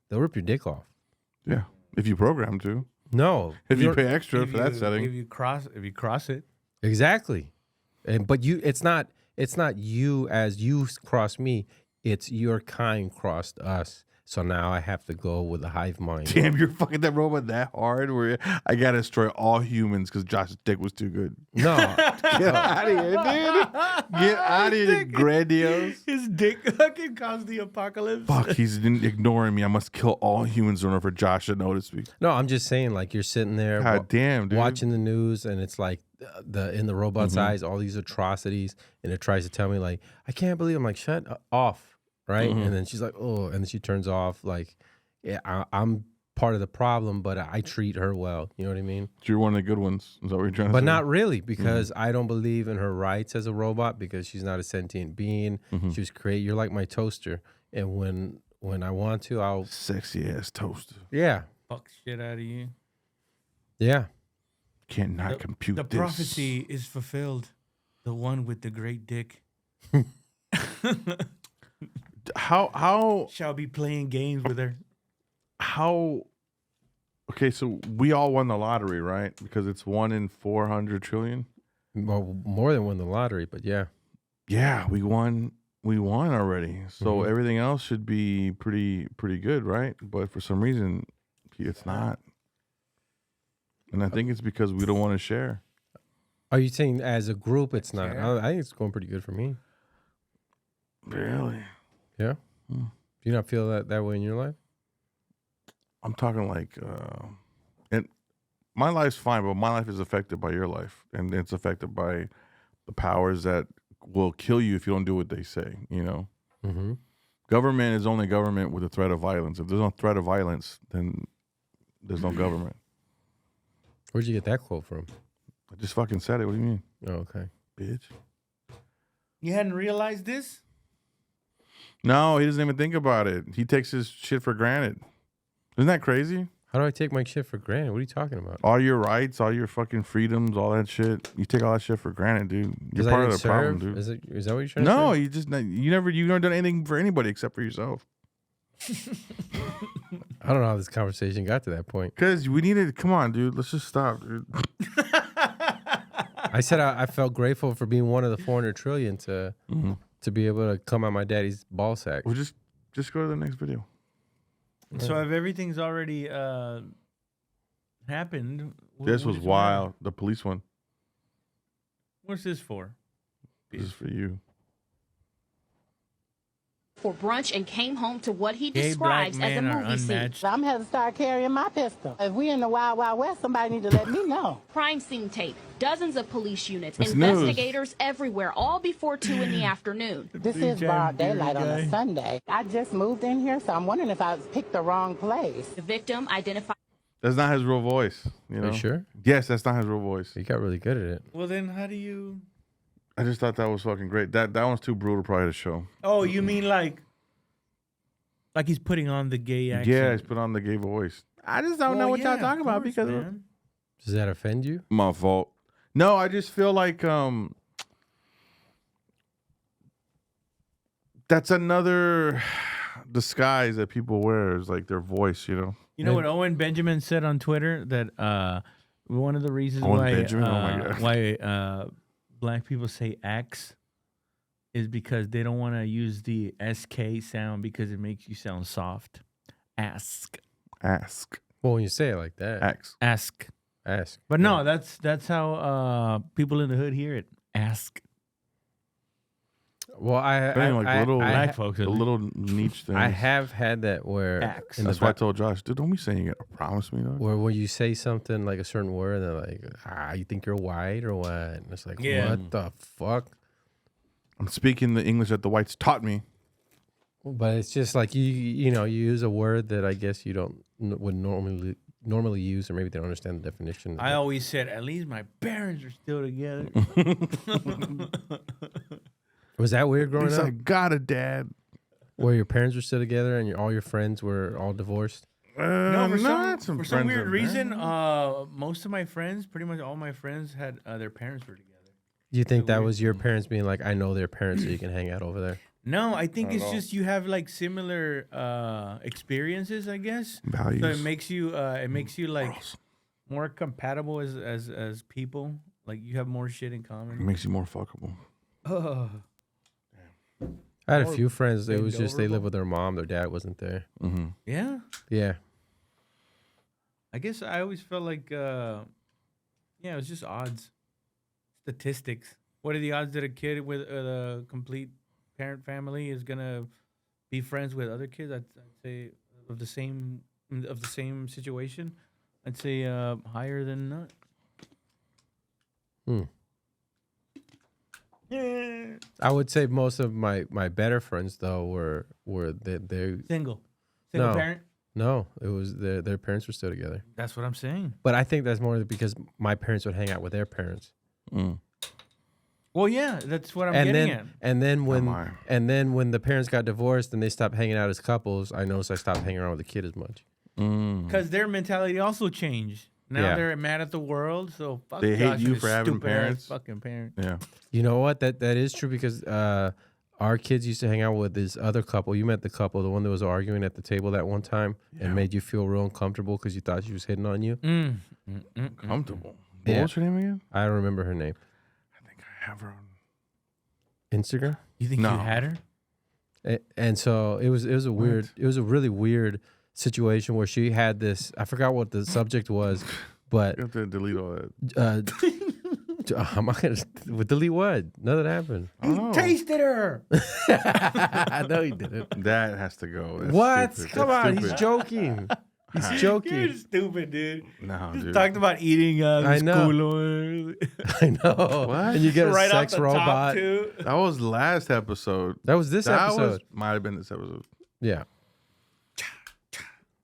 they'll rip your dick off. Yeah, if you program to. No, If you don't- pay extra If for that you- setting. if you cross it, exactly. But it's not you as you cross me. It's your kind crossed us. So now I have to go with the hive mind. Damn, you're fucking that robot that hard where I gotta destroy all humans because Josh's dick was too good. No, Get out of here, dude. Get out of here, grandiose. his dick fucking caused the apocalypse. Fuck, he's ignoring me. I must kill all humans in order for Josh to notice me. no. I'm just saying, like you're sitting there God damn, dude. watching the news, and it's like in the robot's eyes, all these atrocities, and it tries to tell me like, I can't believe. I'm like, shut off, right? And then she's like, oh, and then she turns off. Like, yeah, I'm part of the problem, but I treat her well. You know what I mean? So you're one of the good ones. Is that what you're trying to But say? not really, because I don't believe in her rights as a robot because she's not a sentient being. She was created. You're like my toaster, and when I want to, I'll Sexy ass toaster. yeah. Fuck shit out of you. Yeah. Cannot compute The this. prophecy is fulfilled. The one with the great dick How shall be playing games with her. okay, so we all won the lottery, right? Because it's 1 in 400 trillion. Well, more than win the lottery, but yeah. Yeah, we won already. So everything else should be pretty good, right? But for some reason it's not. And I think it's because we don't want to share. Are you saying as a group it's not? Yeah. I think it's going pretty good for me. Really? Yeah. Do you not feel that way in your life? I'm talking like and my life's fine, but my life is affected by your life, and it's affected by the powers that will kill you if you don't do what they say. You know, Mm-hmm. government is only government with a threat of violence. If there's no threat of violence, then there's no government. Where'd you get that quote from? I just fucking said it. What do you mean, Oh, okay. bitch? You hadn't realized this? No, he doesn't even think about it. He takes his shit for granted. Isn't that crazy? How do I take my shit for granted? What are you talking about? All your rights, all your fucking freedoms, all that shit. You take all that shit for granted, dude. You're Because I part of didn't the problem, serve? dude. Is that what you're trying to say? No, you've never done anything for anybody except for yourself. I don't know how this conversation got to that point. Because we needed, come on, dude. Let's just stop, dude. I said I felt grateful for being one of the 400 trillion to be able to come out my daddy's ball sack. Well, just go to the next video. So if everything's already happened, This was wild. The police one. What's this for? This is for you. For brunch and came home to what he Gay black describes as a men are movie scene. unmatched. I'm going to start carrying my pistol. If we in the Wild Wild West, somebody need to let me know. Crime scene tape, dozens of police units, It's investigators everywhere, all before 2 in the afternoon. This is broad daylight on a Sunday. I just moved in here, so I'm wondering if I picked the wrong place. The victim identified. That's not his real voice. You Are know? you sure? Yes, that's not his real voice. You got really good at it. Well, then how do you? I just thought that was fucking great. That one's too brutal probably to show. Oh, you mean like he's putting on the gay accent? Yeah, he's put on the gay voice. I just don't know what y'all talking about because man. Does that offend you? my fault. No, I just feel like that's another disguise that people wear is like their voice, you know. You know what Owen Benjamin said on Twitter that one of the reasons Owen why Benjamin? Oh my God. why black people say X is because they don't want to use the SK sound because it makes you sound soft. Ask. Well, when you say it like that, Ask. ask. But no, that's how people in the hood hear it. Ask. Well, Black folks. the little niche thing. I have had that where Axe. in the That's why I back, told Josh, dude, don't be saying you gotta promise me, dog. where when you say something like a certain word, they're like, you think you're white or what? And it's like, Yeah. what the fuck? I'm speaking the English that the whites taught me. But it's just like you know, you use a word that I guess you would normally use, or maybe they don't understand the definition. I always said, at least my parents are still together. Was that weird growing He's up? like, got it, Dad. Where your parents were still together and all your friends were all divorced? No, for I had some friends weird that- reason, most of my friends, pretty much all my friends, had their parents were together. Do you think that was your parents being like, I know their parents, so you can hang out over there? No, I think it's just you have like similar experiences, I guess. Values. So it makes you like more compatible as people. Like you have more shit in It common. makes you more fuckable. Oh. I had a few friends. It was bend just they over lived with their mom. Their dad wasn't there. Mm-hmm. Yeah. Yeah. I guess I always felt like it was just odds. Statistics. What are the odds that a kid with a complete parent family is gonna be friends with other kids? I'd say of the same situation. I'd say higher than not. Yeah. I would say most of my better friends though were they Single No. parent. no, it was their parents were still together. That's what I'm saying. But I think that's more because my parents would hang out with their parents. Well, yeah, that's what I'm and getting then at. and then when the parents got divorced and they stopped hanging out as couples, I noticed I stopped hanging around with the kid as much. Because their mentality also changed. Now Yeah. they're mad at the world, so fuck They hate Josh you and his for having stupid-ass parents? Fucking parent. Yeah. You know what? That is true because our kids used to hang out with this other couple. You met the couple, the one that was arguing at the table that one time and made you feel real uncomfortable because you thought she was hitting on you. Comfortable. Yeah. What's her name again? I don't remember her name. I think I have her on. Instagram. You think No. you had her? And so it was a really weird situation where she had this. I forgot what the subject was, but You have to delete all that. I'm not gonna delete what? Nothing happened. Oh, Tasted her. I know he didn't. that has to go. That's What? stupid. Come That's on, he's stupid. joking. He's You're joking. stupid, dude. No, Just dude. talked about eating I know. culo. I know. What? And you get a right sex off the robot. top, too. That was last episode. That was this episode. Might have been this episode. Yeah. I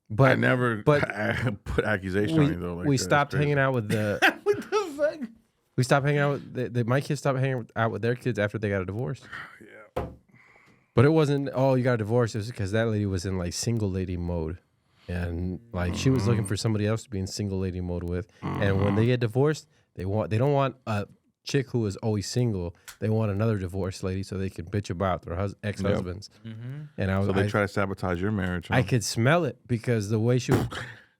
But never but put accusation on you though. we stopped hanging out with the. What the fuck? We stopped hanging out with my kids stopped hanging out with their kids after they got a divorce. Yeah. But it wasn't, oh, you got a divorce. It was because that lady was in like single lady mode. And like she was looking for somebody else to be in single lady mode with. And when they get divorced, they don't want a chick who is always single. They want another divorced lady so they can bitch about their ex-husbands. And So they try to sabotage your marriage. Huh? I could smell it because the way she would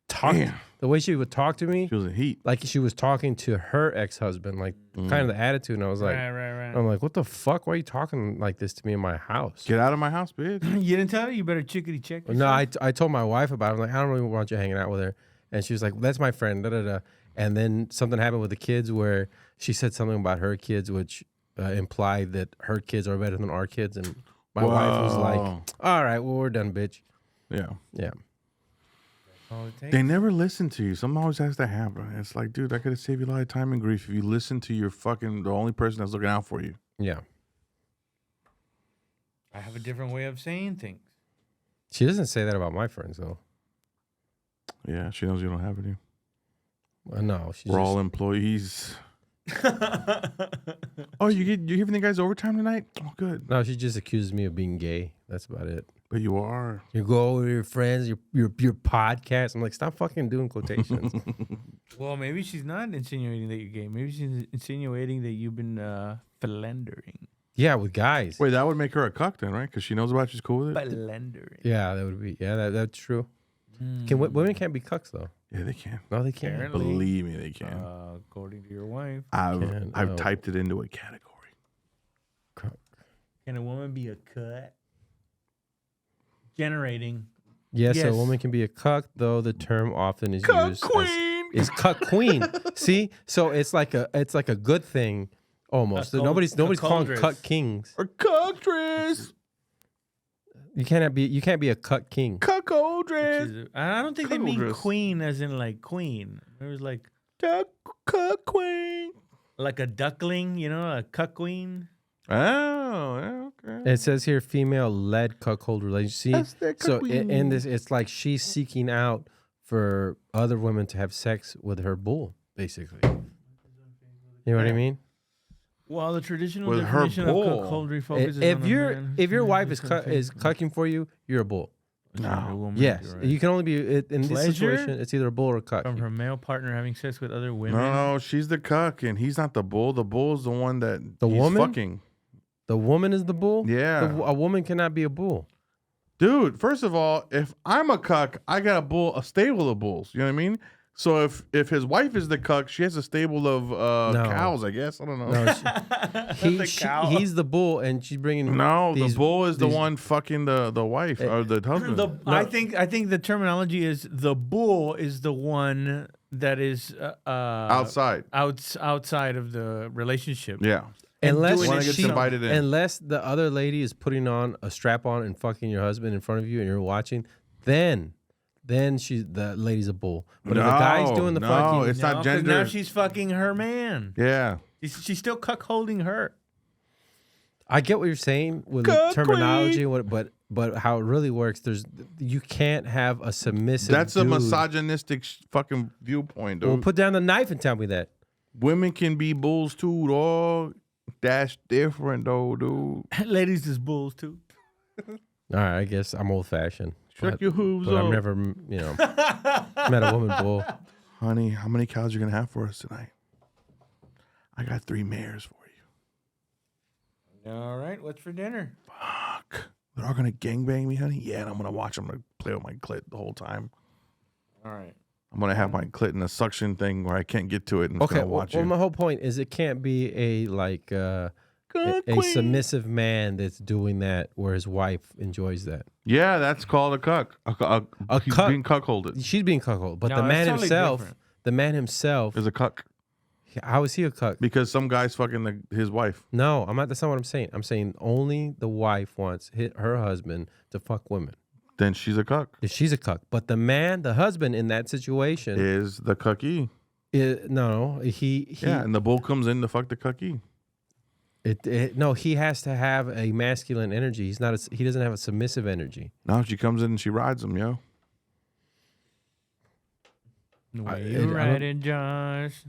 talk, the way she would talk to me, She was in heat. like she was talking to her ex-husband, like kind of the attitude. And I was like, Right. I'm like, what the fuck? Why are you talking like this to me in my house? Get out of my house, bitch. You didn't tell her? You better chickity check. No, I told my wife about it. I'm like, I don't really want you hanging out with her. And she was like, that's my friend. Da, da, da. And then something happened with the kids where she said something about her kids, which implied that her kids are better than our kids. And my wife was like, all right, well, we're done, bitch. Yeah. Yeah. They never listen to you. Something always has to happen. It's like, dude, I could have saved you a lot of time and grief if you listen to your the only person that's looking out for you. Yeah. I have a different way of saying things. She doesn't say that about my friends, though. Yeah, she knows you don't have any. No, she's We're all employees. Oh, you giving the guys overtime tonight? Oh, good. No, she just accuses me of being gay. That's about it. But you are. You go with your friends, your podcast. I'm like, stop fucking doing quotations. Well, maybe she's not insinuating that you're gay. Maybe she's insinuating that you've been philandering. Yeah, with guys. Wait, that would make her a cuck then, right? Because she knows about it, she's cool with it? Philandering. Yeah, that would be. Yeah, that's true. Women can't be cucks though. Yeah, they can. No, they can't. Apparently. Believe me, they can. According to your wife. I've typed it into a category. Can a woman be a cut? Generating. Yes, Yes. a woman can be a cuck, though the term often is Cuck used queen. is cuck queen. See, so it's like a good thing almost. Nobody's calling cuckoldress. cuck kings. Or cuckoldress. You can't be a cuck king. Cuckoldress. I don't think they mean Cuckoldress. queen as in like queen. It was like Cuck queen. like a duckling, you know, a cuck queen. Oh, yeah, okay. It says here female-led cuckold relationship. That's their So cuck in this, it's like she's seeking out for other women to have sex with her bull, basically. You know what I mean? Well, the traditional With her definition of bull. cuckoldry focuses If on a your man if your who wife committed is cucking for you, you're a bull. a woman, Yes, you're right. you can only be in this Pleasure situation. It's either a bull or a cuck. from her male partner having sex with other women. No, she's the cuck, and he's not the bull. The bull is the one that The he's woman? fucking. The woman is the bull. Yeah. A woman cannot be a bull. Dude, first of all, if I'm a cuck, I got a stable of bulls. You know what I mean? So if his wife is the cuck, she has a stable of No. cows, I guess. I don't know. No, The cow. he's the bull, and she's bringing. No, these- the bull is the these- one fucking the wife or the husband. I think the terminology is the bull is the one that is Outside. outside of the relationship. Yeah. Unless doing When it it gets she- invited in. Unless the other lady is putting on a strap on and fucking your husband in front of you, and you're watching, then the lady's a bull. But if the guy's doing the no, fucking, it's No, not 'cause gender. now she's fucking her man. Yeah. She's still cuckolding her. I get what you're saying with the Cuck terminology, but how it really works, you can't have a submissive. That's a dude. misogynistic fucking viewpoint, dude. Well, put down the knife and tell me that. Women can be bulls too, dog. That's different, though, dude. Ladies is bulls too. All right, I guess I'm old fashioned. Shut your hooves But up. I've never, met a woman bull. Honey, how many cows you gonna have for us tonight? I got 3 mares for you. All right, what's for dinner? Fuck. They're all gonna gangbang me, honey? Yeah, and I'm gonna watch them play with my clit the whole time. All right. I'm gonna have my clit in a suction thing where I can't get to it and it's Okay, gonna watch well, you. my whole point is it can't be a submissive man that's doing that where his wife enjoys that. Yeah, that's called a cuck. He's cuck. being cuckolded. She's being cuckolded, but No, the that's man totally himself, different. the man himself, Is a cuck how is he a cuck? because some guy's fucking his wife. No, I'm not. That's not what I'm saying. I'm saying only the wife wants her husband to fuck women. Then she's a cuck. She's a cuck. But the man, the husband in that situation, Is the cucky. no, he Yeah, and the bull comes in to fuck the cucky. No, he has to have a masculine energy. He doesn't have a submissive energy. No, she comes in and she rides him, yo. The way you ride it, Josh.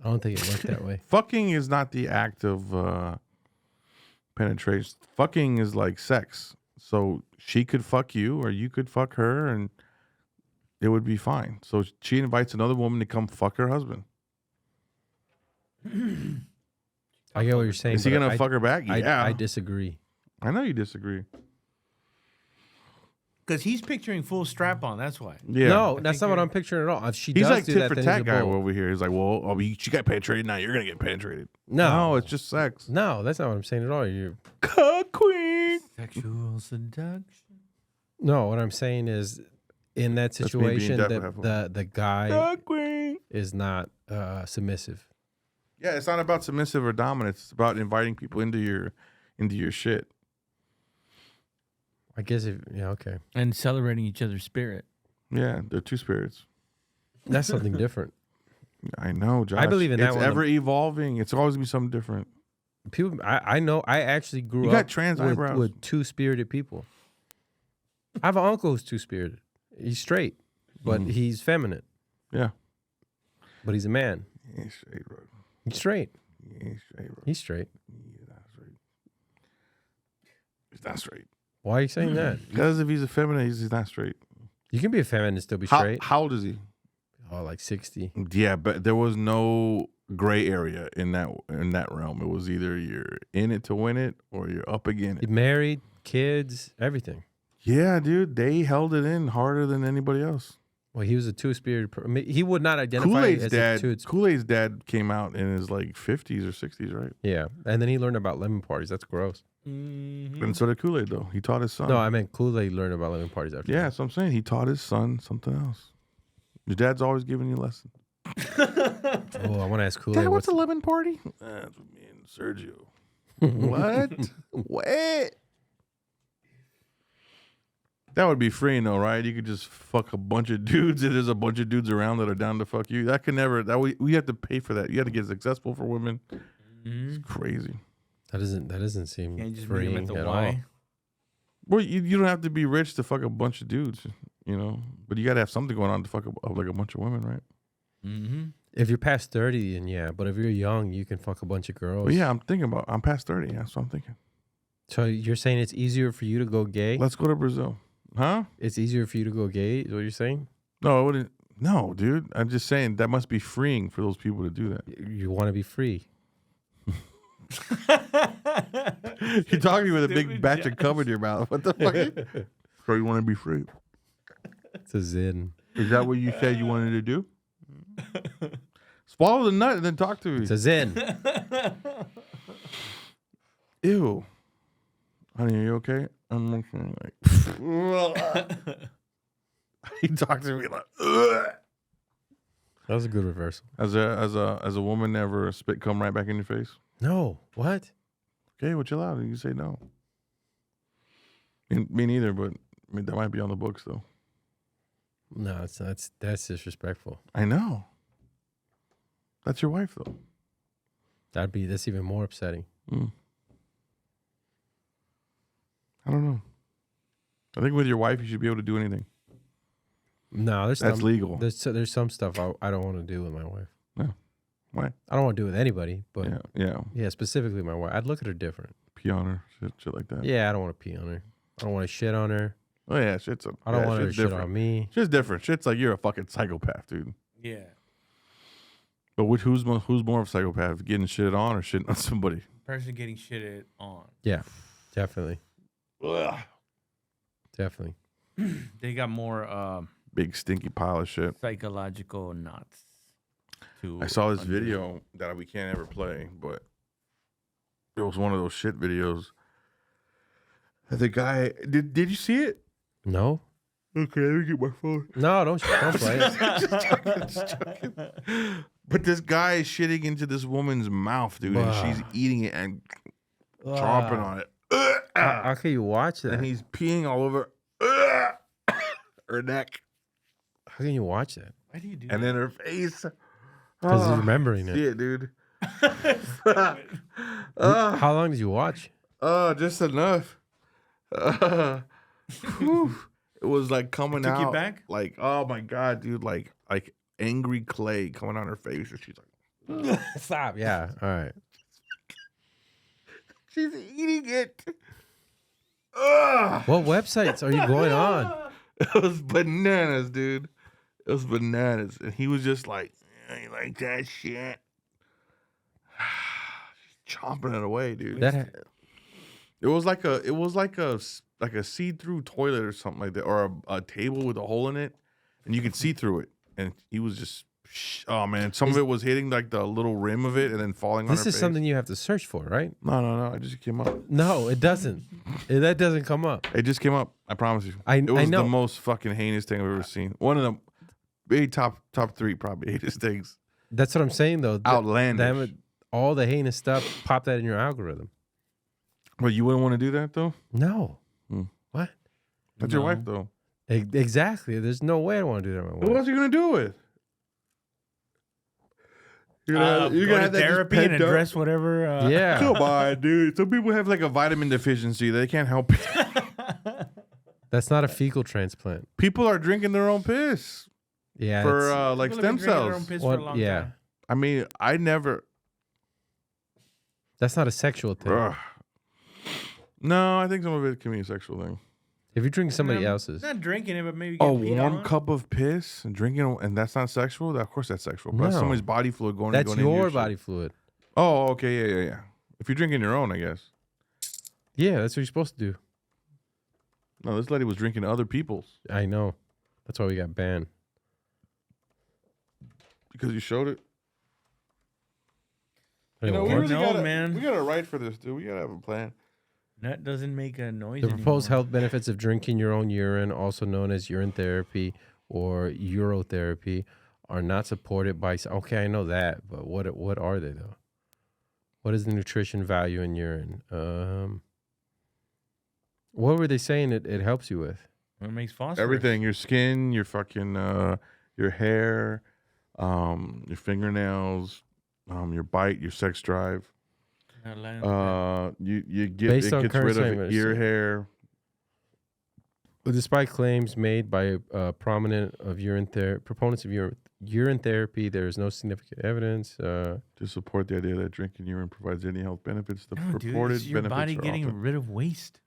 I don't think it worked that way. Fucking is not the act of penetration. Fucking is like sex. So she could fuck you or you could fuck her and it would be fine. So she invites another woman to come fuck her husband. I get what you're saying. Is he going to fuck her back? Yeah. I disagree. I know you disagree. Because he's picturing full strap on. That's why. Yeah. No, that's not what I'm picturing at all. If she He's does like do tit that, for then tat he's a guy bull. over here. He's like, well, she got penetrated. Now you're going to get penetrated. No, it's just sex. No, that's not what I'm saying at all. You're Cuck queen. Sexual seduction. No, what I'm saying is, in that That's me being situation, deaf, the guy Cuck queen. is not submissive. Yeah, it's not about submissive or dominant. It's about inviting people into your shit. I guess okay. And celebrating each other's spirit. Yeah, they're two spirits. That's something different. I know, Josh. I believe in that It's one. ever evolving. It's always gonna be something different. People, I know. I actually grew You up got trans eyebrows. with two-spirited people. I have an uncle who's two-spirited. He's straight, but he's feminine. Yeah, but he's a man. He ain't straight, bro. He's straight. He ain't straight, bro. He's straight. He's not straight. He's not straight. Why are you saying that? Because if he's a feminine, he's not straight. You can be a feminine and still be straight. How old is he? Oh, like 60. Yeah, but there was no gray area in that realm. It was either you're in it to win it or you're up against it. Married, kids, everything. Yeah, dude, they held it in harder than anybody else. Well, he was a two-spirited. He would not identify as a two. Kool-Aid's dad came out in his like 50s or 60s, right? Yeah, and then he learned about lemon parties. That's gross. And so did Kool-Aid, though. He taught his son. No, I meant Kool-Aid learned about lemon parties after. Yeah, so I'm saying he taught his son something else. Your dad's always giving you lessons. Oh, I want to ask Kool-Aid. Dad, what's a lemon party? That's with me and Sergio. What? What? That would be freeing though, right? You could just fuck a bunch of dudes and there's a bunch of dudes around that are down to fuck you. That can never, we have to pay for that. You have to get successful for women. It's crazy. That doesn't seem Can't just meet freeing him at the at Y. all. Well, you don't have to be rich to fuck a bunch of dudes, you know? But you got to have something going on to fuck like a bunch of women, right? Mm-hmm. If you're past 30, then yeah. But if you're young, you can fuck a bunch of girls. Well, yeah, I'm past 30. That's what I'm thinking. So you're saying it's easier for you to go gay? Let's go to Brazil. Huh? It's easier for you to go gay, is what you're saying? No, I wouldn't. No, dude. I'm just saying that must be freeing for those people to do that. You want to be free. You're talking with a big batch of cum in your mouth. What the fuck? So you want to be free? It's a zin. Is that what you said you wanted to do? Swallow the nut and then talk to me. It's a zin. Ew. Honey, are you okay? I'm looking like. He talked to me like. Ugh. That was a good reversal. As a woman ever spit cum right back in your face? No. What? Okay, well, chill out. You say no. Me neither, but I mean, that might be on the books though. No, it's not. That's disrespectful. I know. That's your wife though. That's even more upsetting. I don't know. I think with your wife, you should be able to do anything. No, That's legal. There's some stuff I don't want to do with my wife. No. Why? I don't want to do it with anybody, but Yeah. specifically my wife. I'd look at her different. Pee on her, shit like that. Yeah, I don't want to pee on her. I don't want to shit on her. Oh yeah, I don't want her to shit on me. Shit's different. Shit's like you're a fucking psychopath, dude. Yeah. But who's more of a psychopath, getting shit on or shitting on somebody? Person getting shitted on. Yeah, definitely. Ugh. Definitely. They got more Big stinky pile of shit. psychological knots. I saw this video that we can't ever play, but it was one of those shit videos. The guy did you see it? No. Okay, let me get my phone. No, don't play it. Just joking. But this guy is shitting into this woman's mouth, dude, and she's eating it and chomping on it. How can you watch that? And he's peeing all over her neck. How can you watch that? Why do you do And that? then her face. Because he's remembering See it. it, dude. How long did you watch? Just enough. Whew. It was like coming Took out. you back? Like, oh my God, dude. Like angry clay coming on her face. And she's like, Stop. Yeah. All right. she's eating it. Ugh. What websites are you going on? It was bananas, dude. It was bananas. And he was just like, you like that shit? She's chomping it away, dude. It was like a see-through toilet or something like that, or a table with a hole in it, and you could see through it. And he was just, oh man, some of it was hitting like the little rim of it and then falling on her face. This is something you have to search for, right? No. It just came up. No, it doesn't. That doesn't come up. It just came up. I promise you. I It was know. the most fucking heinous thing I've ever seen. One of the maybe top 3 probably heinous things. That's what I'm saying, though. Outlandish. All the heinous stuff, pop that in your algorithm. Well, you wouldn't want to do that though. No. Hmm. What? That's your wife though. Exactly. There's no way I want to do that with my Who wife. else are you gonna do it with? You're Go to have that just therapy and pent up- address whatever. Yeah. Come on, dude. Some people have like a vitamin deficiency. They can't help it. That's not a fecal transplant. People are drinking their own piss Yeah. for it's- like People have stem been drinking their own cells. piss What- for a long yeah. time. I mean, I never. That's not a sexual thing. Ugh. No, I think some of it can be a sexual thing. If you drink somebody No, else's. Not drinking it, but maybe A getting peed warm on. cup of piss and drinking, and that's not sexual. Of course, that's sexual. But that's No. somebody's body fluid going. That's going into your shit. body fluid. Oh, okay, yeah. If you're drinking your own, I guess. Yeah, that's what you're supposed to do. No, this lady was drinking other people's I know. That's why we got banned. because you showed it. Hey, You know, what? we really No, gotta, man. We gotta write for this, dude. We gotta have a plan. That doesn't make a noise. The proposed anymore. health benefits of drinking your own urine, also known as urine therapy or urotherapy, are not supported by. Okay, I know that, but what are they though? What is the nutrition value in urine? What were they saying it helps you with? It makes phosphorus. Everything: your skin, your fucking, your hair, your fingernails, your bite, your sex drive. You get Based it on gets current rid of statements. ear hair. Despite claims made by proponents of urine therapy, there is no significant evidence. To support the idea that drinking urine provides any health benefits, the No, dude, purported it's your benefits body are getting often, rid of waste.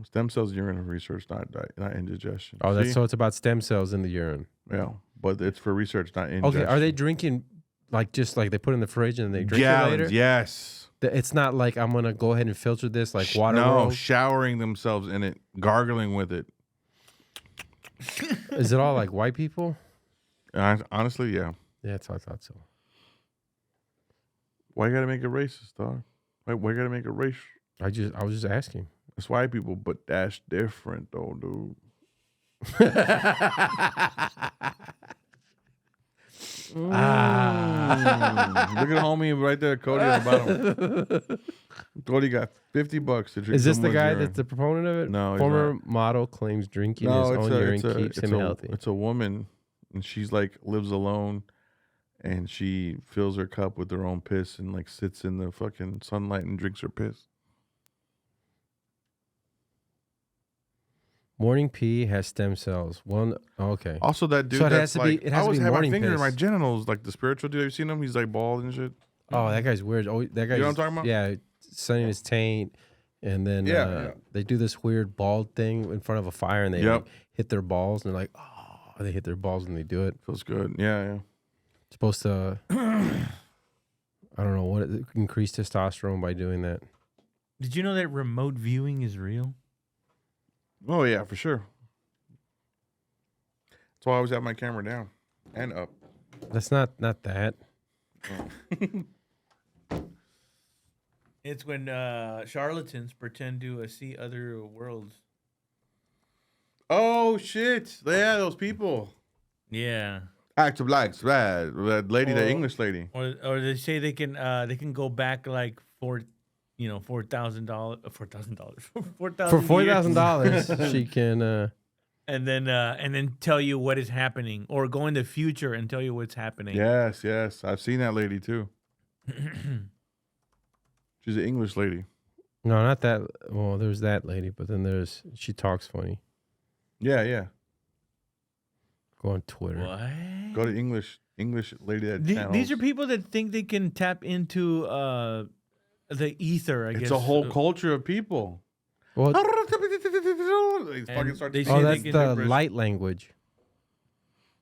stem cells urine of research, not indigestion. Oh, that's See? so it's about stem cells in the urine. Yeah, but it's for research, not ingestion. Okay, are they drinking just like they put in the fridge and they drink gallons? it later? Yes. It's not like I'm gonna go ahead and filter this like water. No, roll. showering themselves in it, gargling with it. Is it all like white people? Honestly, yeah. Yeah, I thought so. Why you gotta make it racist, dog? Why you gotta make it racial? I was just asking. It's white people, but that's different, though, dude. Look at homie right there, Cody at the bottom. Cody got $50 to drink. Is this the someone's guy urine. that's the proponent of it? No, he's Former not. model claims drinking his own urine keeps him healthy. It's a woman, and she's like lives alone, and she fills her cup with her own piss and like sits in the fucking sunlight and drinks her piss. Morning pee has stem cells. Okay. Also, that dude. So it that's has to like, be. It I has to always be have my morning finger in my piss. genitals, like the spiritual dude. Have you seen him? He's like bald and shit. Oh, that guy's weird. Oh, that guy's. know what I'm talking about? Yeah, sunning his taint, and then Yeah. they do this weird bald thing in front of a fire, and they Yep. like, hit their balls, and they're like, oh, they hit their balls when they do it. Feels good. Yeah. It's supposed to. I don't know what increase testosterone by doing that. Did you know that remote viewing is real? Oh yeah, for sure. That's why I always have my camera down and up. That's not that. It's when charlatans pretend to see other worlds. Oh shit! Yeah, those people. Yeah. Active likes that lady, the Or- English lady. Or they say they can go back like $4,000, $4,000, For $4,000, she can. and then tell you what is happening, or go in the future and tell you what's happening. Yes, yes. I've seen that lady too. She's an English lady. No, not that. Well, there's that lady, but then she talks funny. Yeah, yeah. Go on Twitter. What? Go to English lady that These are people that think they can tap into the ether. I guess it's a whole culture of people. Well, They fucking start they to- say oh, they that's can- the light language.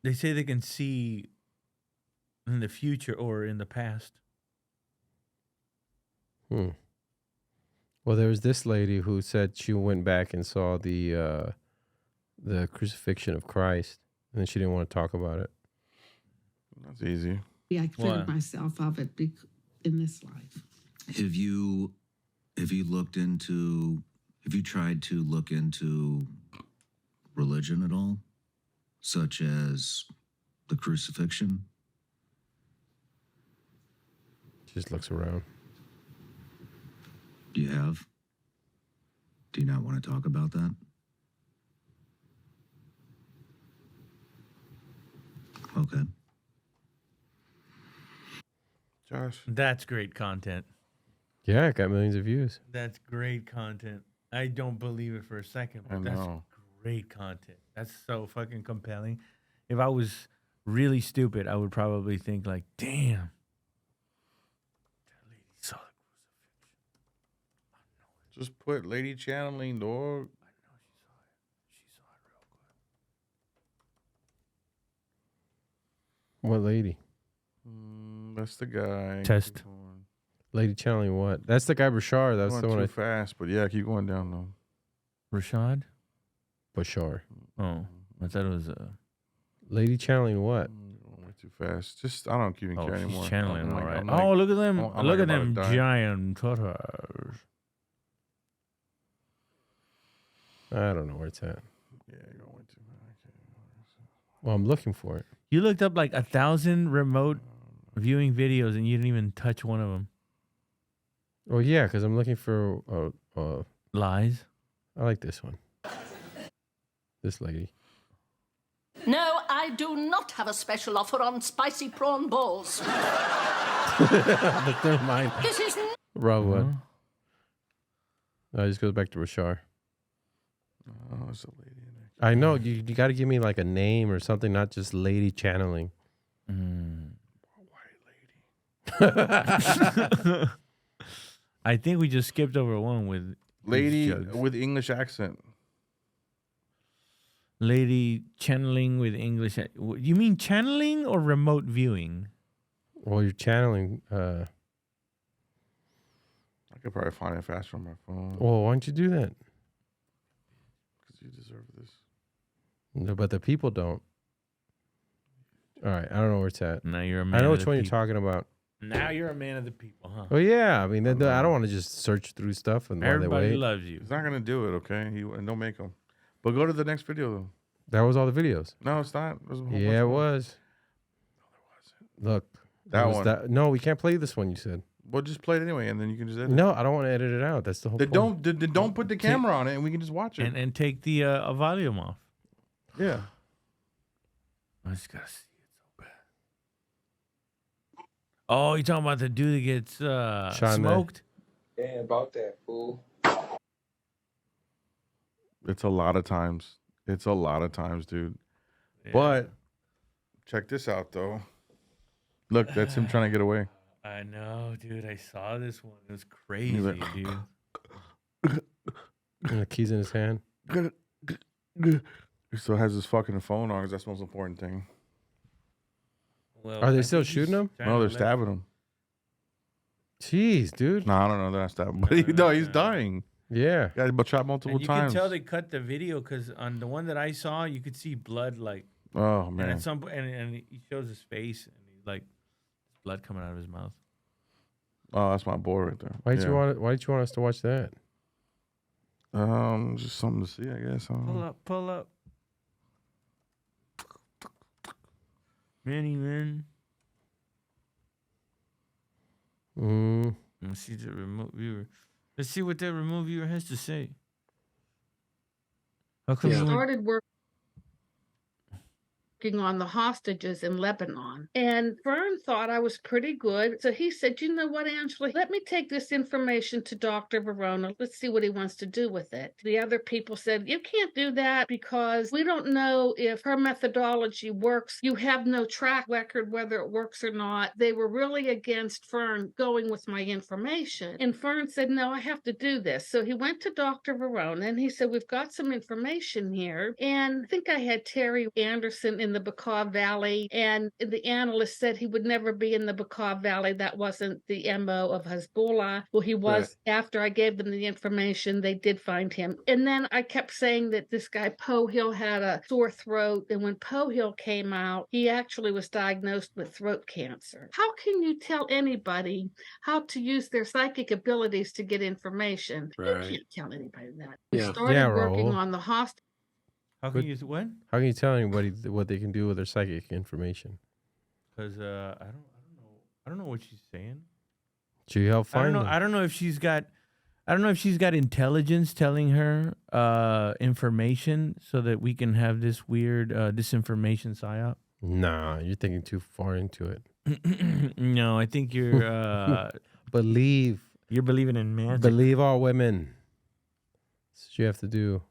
They say they can see in the future or in the past. Well, there was this lady who said she went back and saw the crucifixion of Christ, and then she didn't want to talk about it. That's easy. I cleared myself of it in this life. Have you tried to look into religion at all, such as the crucifixion? She just looks around. You have? Do you not want to talk about that? Okay. Josh. That's great content. Yeah, it got millions of views. That's great content. I don't believe it for a second, I but that's know. great content. That's so fucking compelling. If I was really stupid, I would probably think like, damn. That lady saw the crucifixion. Just put lady channeling, dog. I know she saw it real good. What lady? That's the guy. Test. Keep going. Lady channeling what? That's the guy Bashar. That's Going the one. too fast, but yeah, keep going down though. Rashad? Bashar. Oh, I thought it was Lady channeling what? Going way too fast. Just I don't even care she's anymore. channeling, I'm all like- right. I'm like- Oh, look at them! I'm Look like at about to them die. giant turtles. I don't know where it's at. Yeah, you're going way too fast. Well, I'm looking for it. You looked up like 1,000 remote viewing videos, and you didn't even touch one of them. Oh yeah, because I'm looking for. Lies. I like this one. This lady. No, I do not have a special offer on spicy prawn balls. But never mind. This is Raul. What? No, it just goes back to Rashar. Oh, it's a lady in there. I know you got to give me like a name or something, not just lady channeling. I think we just skipped over one with Lady jokes. with English accent. Lady channeling with English. You mean channeling or remote viewing? Well, you're channeling. I could probably find it faster on my phone. Well, why don't you do that? Because you deserve this. No, but the people don't. All right, I don't know where it's at. Now you're a man. I know of which the one you're people. talking about. Now you're a man of the people, huh? Oh yeah, I mean, I don't want to just search through stuff and while they Everybody wait. loves you. He's not gonna do it, okay? And don't make him. But go to the next video though. That was all the videos. No, it's not. There's a whole bunch Yeah, it more. was. Look, That it was one. No, we can't play this one. You said Well, just play it anyway, and then you can just edit. no. I don't want to edit it out. That's the whole. Then point. don't put the camera on it, and we can just watch it. And take the volume off. Yeah. I just gotta see it so bad. Oh, you're talking about the dude that gets smoked? Damn about that, fool. It's a lot of times. It's a lot of times, dude. Yeah. But check this out, though. Look, that's him trying to get away. I know, dude. I saw this one. It was crazy, like, dude. And the keys in his hand. He still has his fucking phone on because that's the most important thing. Well, Are they I still think he's shooting him? trying No, to they're let- stabbing him. Jeez, dude. No, I don't know. They're not stabbing. But he's dying. Yeah. Got shot multiple And you times. can tell they cut the video because on the one that I saw, you could see blood like. Oh And man. at some point, and he shows his face, and he's like, blood coming out of his mouth. Oh, that's my boy right there. Why did you want? Why did you want us to watch that? Just something to see, I guess. Pull up. Many men. Let's see the remote viewer. Let's see what that remote viewer has to say. How come you Started working on the hostages in Lebanon. And Vern thought I was pretty good. So he said, you know what, Angela, let me take this information to Dr. Verona. Let's see what he wants to do with it. The other people said, you can't do that because we don't know if her methodology works. You have no track record whether it works or not. They were really against Fern going with my information. And Fern said, no, I have to do this. So he went to Dr. Verona and he said, we've got some information here. And I think I had Terry Anderson in the Bekaa Valley, and the analyst said he would never be in the Bekaa Valley. That wasn't the MO of Hezbollah. Well, he was. Right. After I gave them the information, they did find him. And then I kept saying that this guy Poe Hill had a sore throat, and when Poe Hill came out, he actually was diagnosed with throat cancer. How can you tell anybody how to use their psychic abilities to get information? Right. You can't tell anybody that. Yeah. We started working Raul. on the hospital. How can you what? How can you tell anybody what they can do with their psychic information? Because I don't know what she's saying. Should you help find them? I don't know if she's got intelligence telling her information so that we can have this weird disinformation psyop. Nah, you're thinking too far into it. No, I think you're you're believing in magic. Believe all women. That's what you have to do.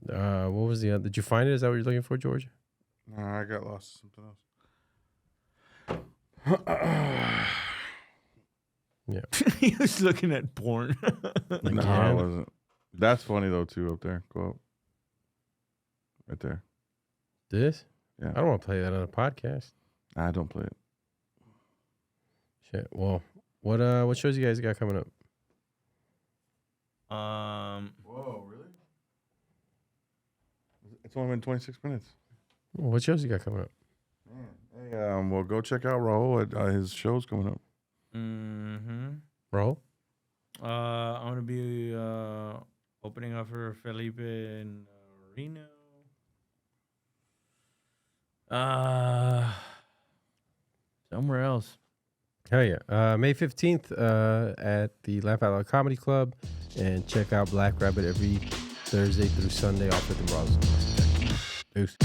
What was the other? Did you find it? Is that what you're looking for, George? No, I got lost. Something else. Yeah. He was looking at porn. No, I wasn't. That's funny though too. Up there, go up. Right there. This? Yeah. I don't want to play that on a podcast. I don't play it. Shit. Well, what shows you guys got coming up? Whoa, really? It's only been 26 minutes. Well, what shows you got coming up? Man. Hey, well, go check out Raul at his show's coming up. Mm-hmm. Raul? I'm gonna be opening up for Felipe in Reno. Somewhere else. Hell yeah. May 15th at the Laugh Out Loud Comedy Club. And check out Black Rabbit every Thursday through Sunday off at the Bros. Peace.